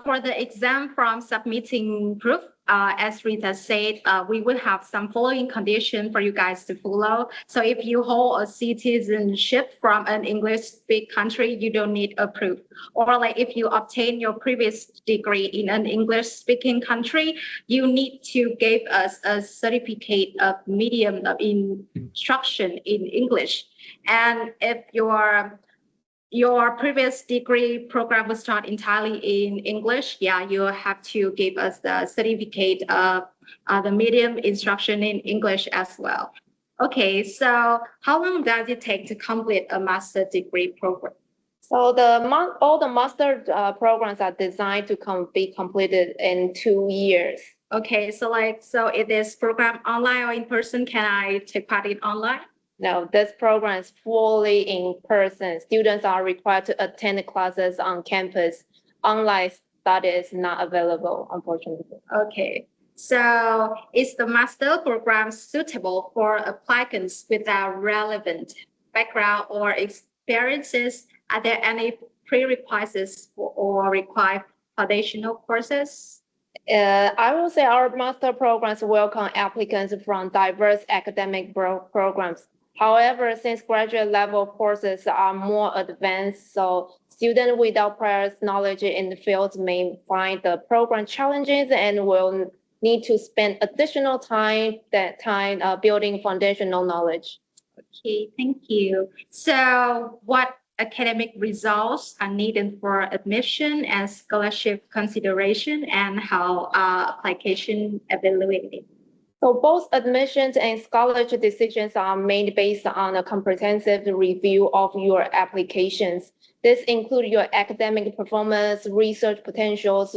for the exam from submitting proof, as Rita said, we will have some following condition for you guys to follow. So if you hold a citizenship from an English-speaking country, you don't need a proof. Or like if you obtain your previous degree in an English-speaking country, you need to give us a certificate of medium of instruction in English. And if your previous degree program was taught entirely in English, yeah, you have to give us the certificate of the medium instruction in English as well. Okay, so how long does it take to complete a master degree program? So all the master programs are designed to be completed in 2 years. Okay, so is this program online or in person? Can I take part in online? No, this program is fully in person. Students are required to attend classes on campus. Online study is not available, unfortunately. Okay, so is the master program suitable for applicants without relevant background or experiences? Are there any prerequisites or required foundational courses? I will say our master programs welcome applicants from diverse academic programs. However, since graduate level courses are more advanced, so students without prior knowledge in the field may find the program challenging and will need to spend additional time building foundational knowledge. Okay, thank you. So what academic results are needed for admission and scholarship consideration, and how application evaluated? So both admissions and scholarship decisions are made based on a comprehensive review of your applications. This includes your academic performance, research potentials,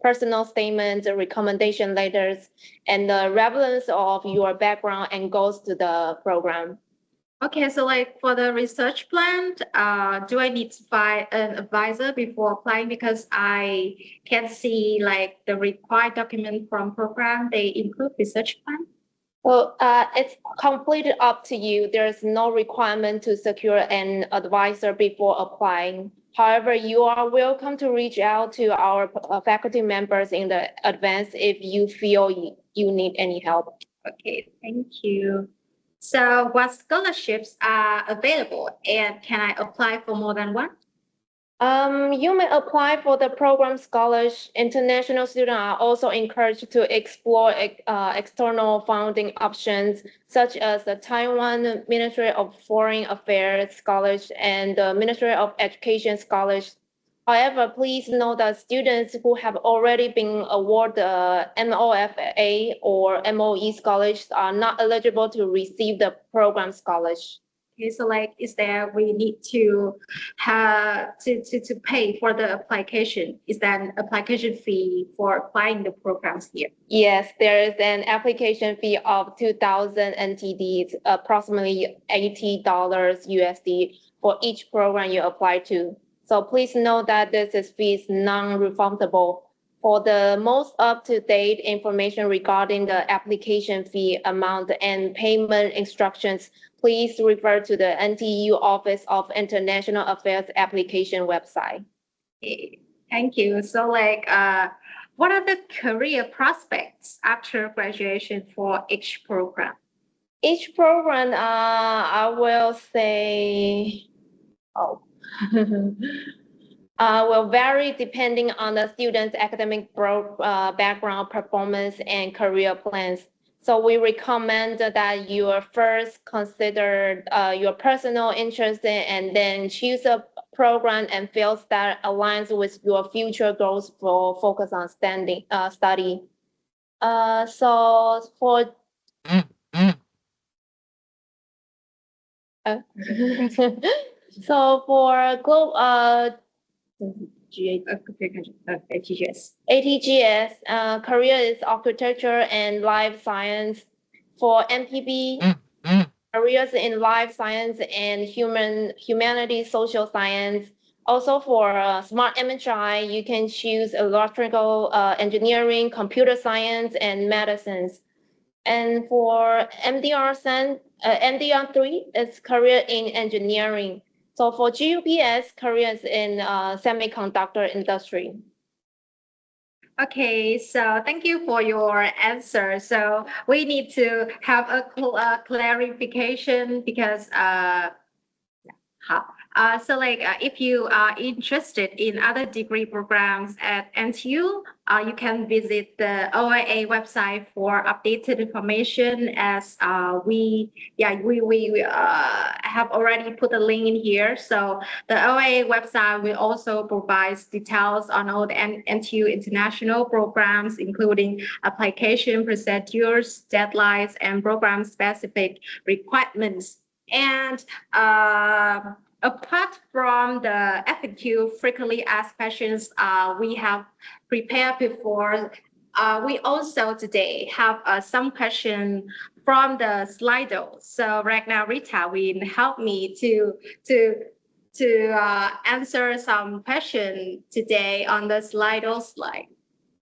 personal statements, recommendation letters, and the relevance of your background and goals to the program. Okay, so for the research plan, do I need to find an advisor before applying? Because I can see the required document from program, they include research plan. Well, it's completely up to you. There's no requirement to secure an advisor before applying. However, you are welcome to reach out to our faculty members in the advance if you feel you need any help. Okay, thank you. So what scholarships are available and can I apply for more than one? You may apply for the program scholars. International students are also encouraged to explore external funding options, such as the Taiwan Ministry of Foreign Affairs scholars and the Ministry of Education scholars. However, please note that students who have already been awarded MOFA or MOE scholars are not eligible to receive the program scholars. Okay, so like, is there we need to have to pay for the application? Is that an application fee for applying the programs here? Yes, there is an application fee of 2,000 NTDs, approximately $80 USD for each program you apply to. So please note that this fee is non-refundable. For the most up-to-date information regarding the application fee amount and payment instructions, please refer to the NTU Office of International Affairs application website. Okay, thank you. So like, what are the career prospects after graduation for each program? Each program, I will say, will vary depending on the student's academic background, performance, and career plans. So we recommend that you first consider your personal interest and then choose a program and fields that aligns with your future goals for focus on study. So for so for global ATGS, career is architecture and life science. For MPB, careers in life science and humanities, social science. Also for smart MHI, you can choose electrical engineering, computer science, and medicines. And for MDR3, it's career in engineering. So for GUPS, careers in semiconductor industry. Okay, so thank you for your answer. So we need to have a clarification because so like if you are interested in other degree programs at NTU, you can visit the OIA website for updated information as we have already put a link in here. So the OIA website will also provide details on all the NTU international programs, including application procedures, deadlines, and program specific requirements. And apart from the FAQ frequently asked questions we have prepared before, we also today have some questions from the Slido. So right now, Rita will help me to answer some questions today on the Slido slide.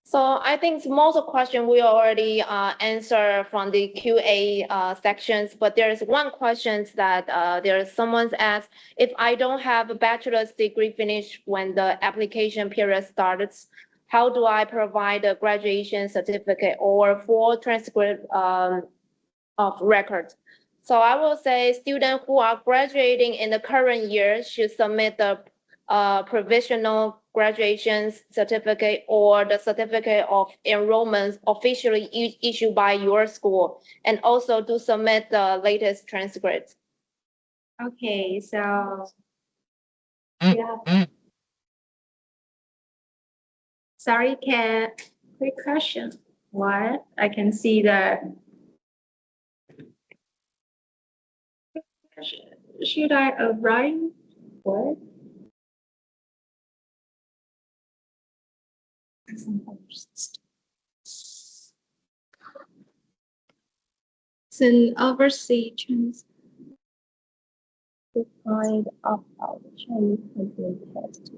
So I think most of the questions we already answered from the QA sections, but there is one question that there's someone's asked, if I don't have a bachelor's degree finished when the application period starts, how do I provide a graduation certificate or full transcript of record? So I will say students who are graduating in the current year should submit the provisional graduation certificate or the certificate of enrollment officially issued by your school, and also to submit the latest transcript. Okay, so sorry, quick question. What? I can see the. Should I write what? It's an overseas defined of our Chinese complete test.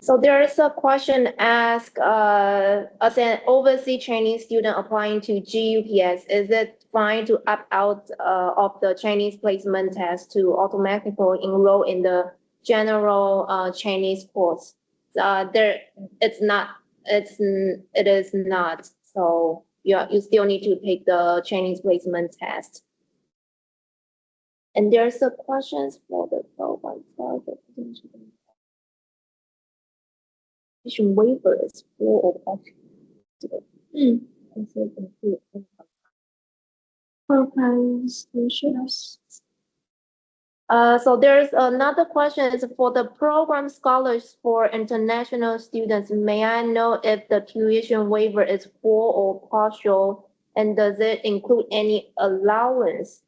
So there is a question asked, as an overseas Chinese student applying to GUPS, is it fine to opt out of the Chinese placement test to automatically enroll in the general Chinese course? It is not. So you still need to take the Chinese placement test. And there's a questions for the program. Waiver is full of programs. So there's another question is for the program scholars for international students. May I know if the tuition waiver is full or partial, and does it include any allowance?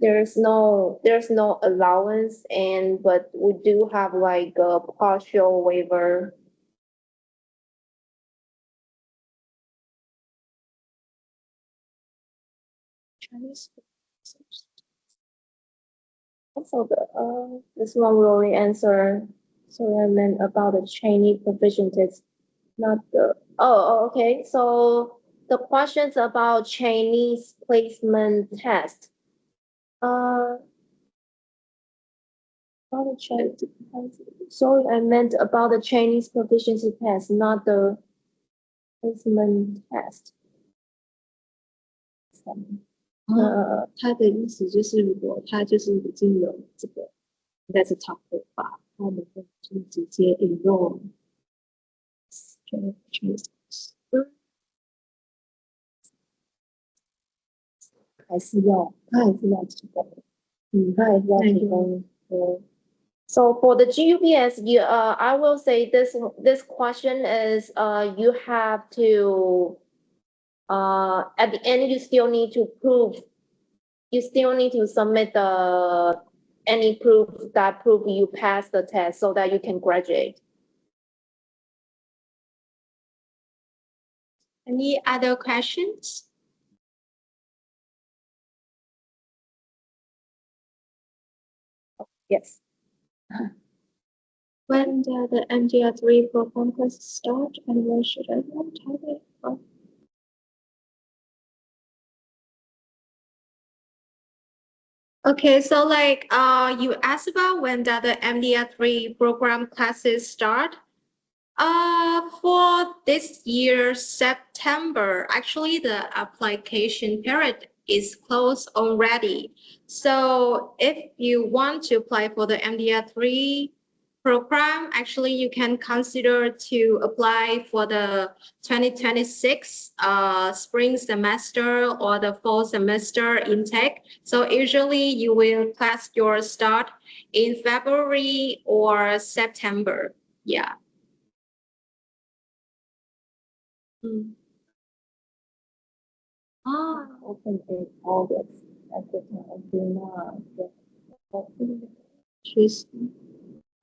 There's no allowance, but we do have like a partial waiver. Chinese. Also, this one will only answer. Sorry, I meant about the Chinese proficiency, not the. Okay. So the questions about Chinese placement test. About the Chinese. Sorry, I meant about the Chinese proficiency test, not the placement test. 他的意思就是，如果他就是已经有这个，应该是 top 的话，他能够就直接 enroll。还是要提供，他还是要提供。So for the GUPS, I will say this question is you have to at the end you still need to submit any proof that prove you passed the test so that you can graduate. Any other questions? Yes. When the MDR3 program classes start, and where should everyone target? Okay, so like you asked about when the MDR3 program classes start. For this year, September, actually the application period is closed already. So if you want to apply for the MDR3 program, actually you can consider to apply for the 2026 spring semester or the fall semester intake. So usually you will class your start in February or September. Yeah. Open in August.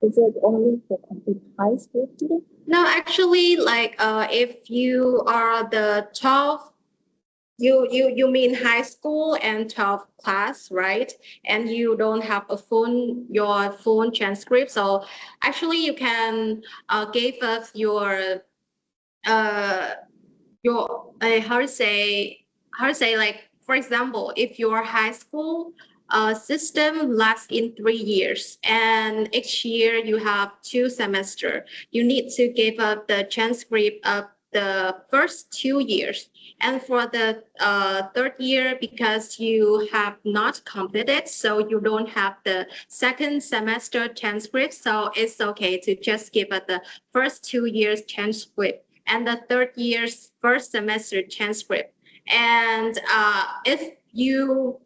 Is it only for complete high school students? No, actually, like if you are the 12th, you mean high school and 12th class, right? And you don't have your full transcript. So actually, you can give us your how to say like, for example, if your high school system lasts in 3 years and each year you have 2 semesters, you need to give up the transcript of the first 2 years. And for the 3rd year, because you have not completed, so you don't have the 2nd semester transcript, so it's okay to just give up the first 2 years transcript and the 3rd year's first semester transcript. And if you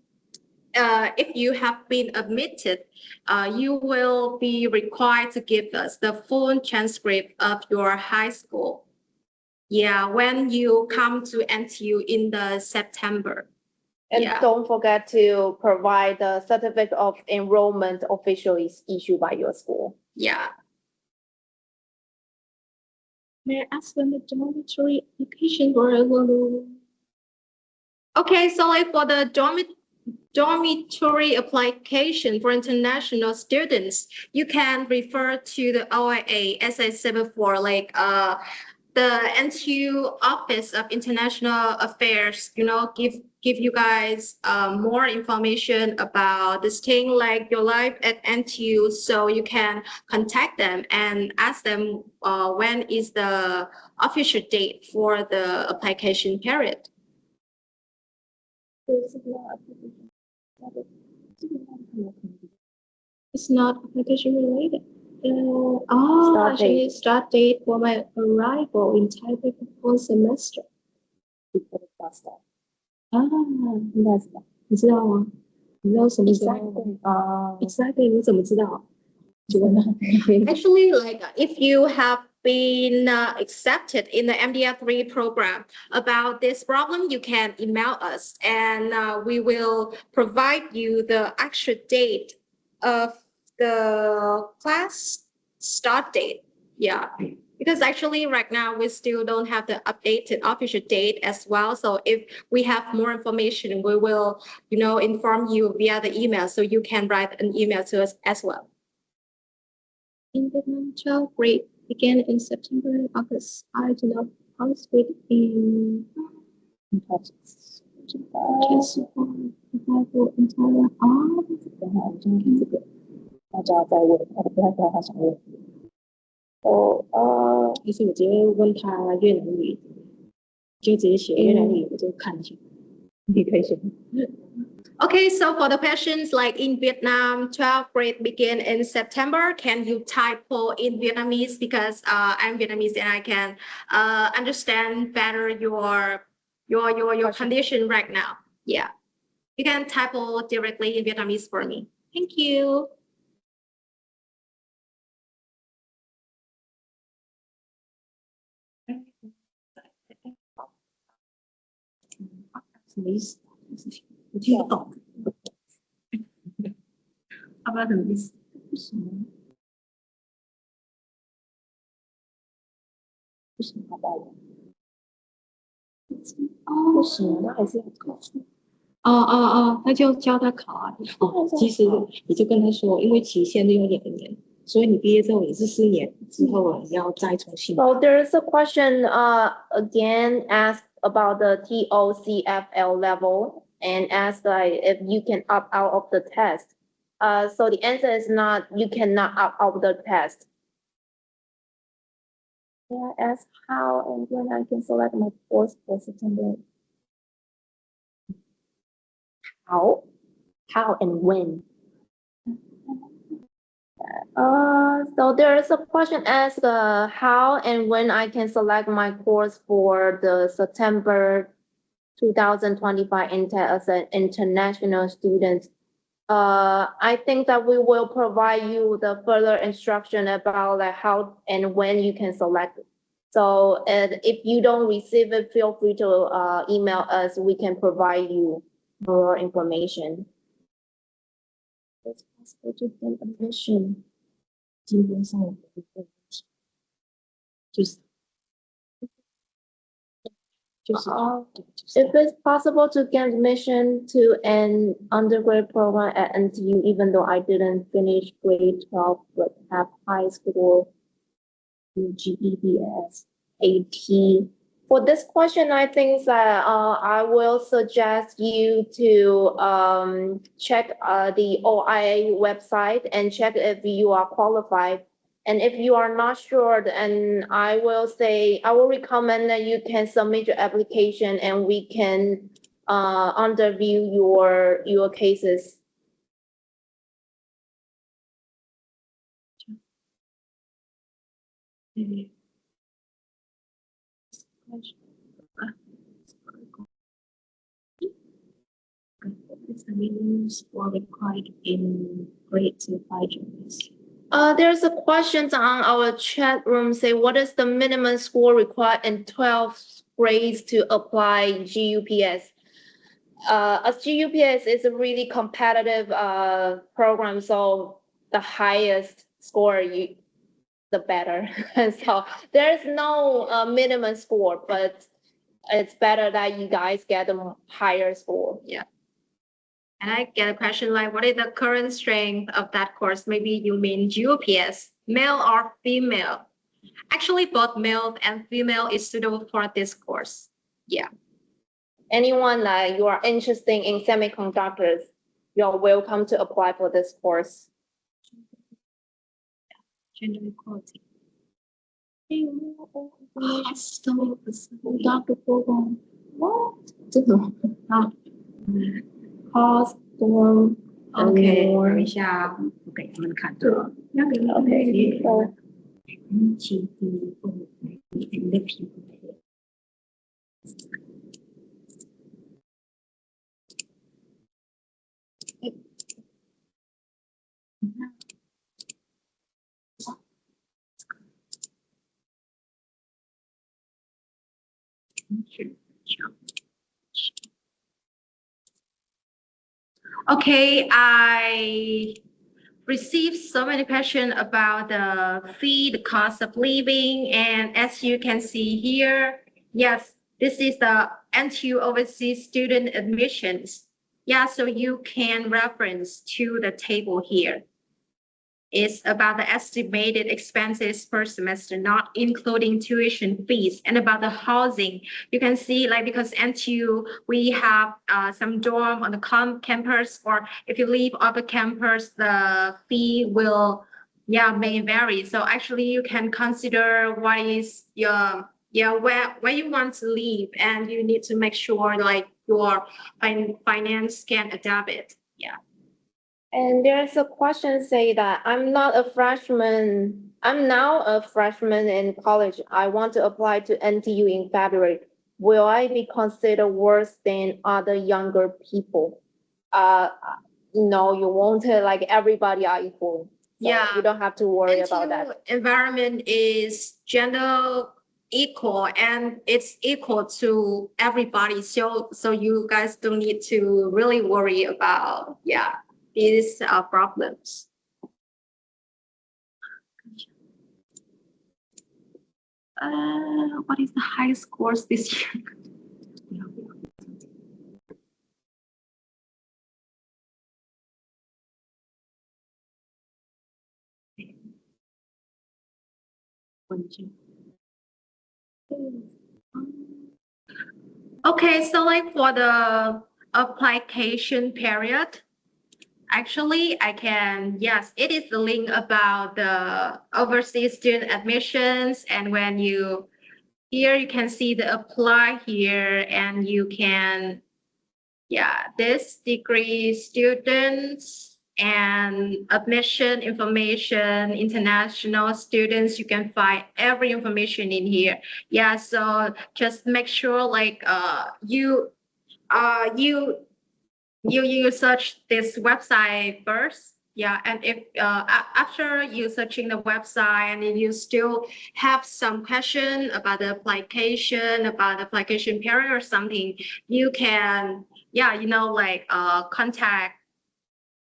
have been admitted, you will be required to give us the full transcript of your high school. Yeah, when you come to NTU in the September. And don't forget to provide the certificate of enrollment officially issued by your school. Yeah. May I ask when the dormitory application were available? Okay, so like for the dormitory application for international students, you can refer to the OIA, as I said before, like the NTU Office of International Affairs, give you guys more information about this thing, like your life at NTU. So you can contact them and ask them when is the official date for the application period. It's not application related. Actually, start date for my arrival in Taipei for fall semester.应该是吧？你知道吗？你知道什么时候？Exactly，你怎么知道？就问他。Actually, like if you have been accepted in the MDR3 program about this problem, you can email us and we will provide you the actual date of the class start date. Yeah. Because actually right now we still don't have the updated official date as well. So if we have more information, we will, inform you via the email. So you can write an email to us as well. In Vietnam, 12th grade began in September and August. I do not participate in projects. In Taiwan. 这个大家在问，我不太知道他想问。其实我直接问他越南语，就直接写越南语，我就看一下。你可以写。Okay, so for the questions like in Vietnam, 12th grade begin in September. Can you typo in Vietnamese, because I'm Vietnamese and I can understand better your condition right now. Yeah, you can typo directly in Vietnamese for me. Thank you. Please. 我听不懂，要不然什么意思？为什么？为什么要报我？为什么他还是要考试？那就教他考啊。其实你就跟他说，因为期限都有2年，所以你毕业之后也是4年之后你要再重新。So there's a question again asked about the TOCFL level. And ask if you can opt out of the test. So the answer is not, you cannot opt out of the test. May I ask how and when I can select my course for September? How and when? So there is a question asked how and when I can select my course for the September 2025 as an international student. I think that we will provide you the further instruction about like how and when you can select it. So if you don't receive it, feel free to email us. We can provide you more information. It's possible to get admission. 基本上我不会问题，if it's possible to get admission to an undergraduate program at NTU, even though I didn't finish grade 12 but have high school GEDs, AT. For this question, I think that I will suggest you to check the OIA website and check if you are qualified. And if you are not sure, then I will recommend that you can submit your application and we can underview your cases. What's the minimum score required in grade 5 journalism? There's a question on our chat room say, what is the minimum score required in 12th grades to apply GUPS? As GUPS is a really competitive program, so the highest score the better. So there's no minimum score, but it's better that you guys get a higher score. Yeah. And I get a question like, what is the current strength of that course? Maybe you mean GPS, male or female? Actually, both male and female is suitable for this course. Yeah. Anyone that you are interested in semiconductors, you're welcome to apply for this course. Gender equality. Doctor program. What? Cost for. OK， 等一下，我给他们看这个。OK， Okay, I received so many questions about the fee, the cost of living, and as you can see here, yes, this is the NTU overseas student admissions. Yeah, so you can reference to the table here. It's about the estimated expenses per semester, not including tuition fees, and about the housing. You can see, like, because NTU, we have some dorm on the campus, or if you live off the campus, the fee will, may vary. So actually, you can consider what is your, where you want to live, and you need to make sure, like, your finance can adapt it. Yeah. And there's a question say that I'm now a freshman in college. I want to apply to NTU in February. Will I be considered worse than other younger people? No, you won't. Like, everybody are equal. So you don't have to worry about that. Environment is gender equal, and it's equal to everybody. So you guys don't need to really worry about, these problems. What is the highest course this year? Okay, so like for the application period, actually, I can, yes, it is the link about the overseas student admissions. And when you, here you can see the apply here, and you can, this degree students and admission information, international students, you can find every information in here. Yeah, so just make sure like you search this website first. Yeah, and if after you searching the website and you still have some question about the application period or something, you can, contact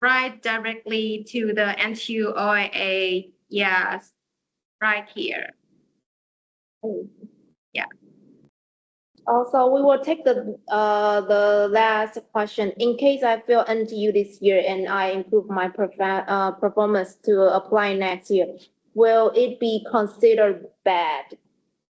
right directly to the NTU OIA. Yes, right here. Yeah. Also, we will take the last question. In case I fail NTU this year and I improve my performance to apply next year, will it be considered bad?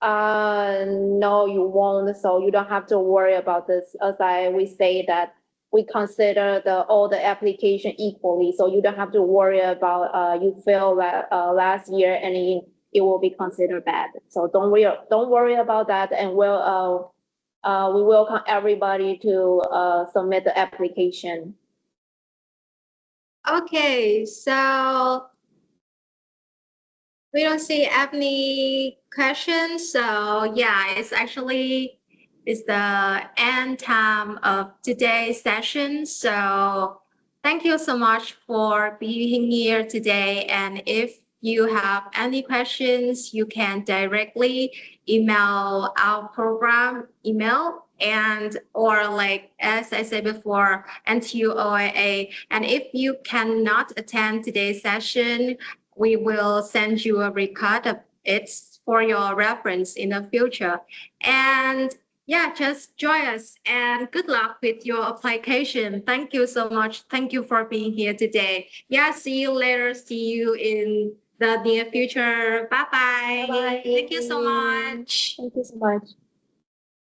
No, you won't. So you don't have to worry about this. As we say that we consider all the application equally. So you don't have to worry about you failed last year and it will be considered bad. So don't worry about that, and we welcome everybody to submit the application. Okay, so we don't see any questions. So it's the end time of today's session. So thank you so much for being here today. And if you have any questions, you can directly email our program email, and or like as I said before, NTU OIA. And if you cannot attend today's session, we will send you a record of it for your reference in the future. And yeah, just join us and good luck with your application. Thank you so much. Thank you for being here today. Yeah, see you later. See you in the near future. Bye-bye. Bye-bye. Thank you so much. Thank you so much.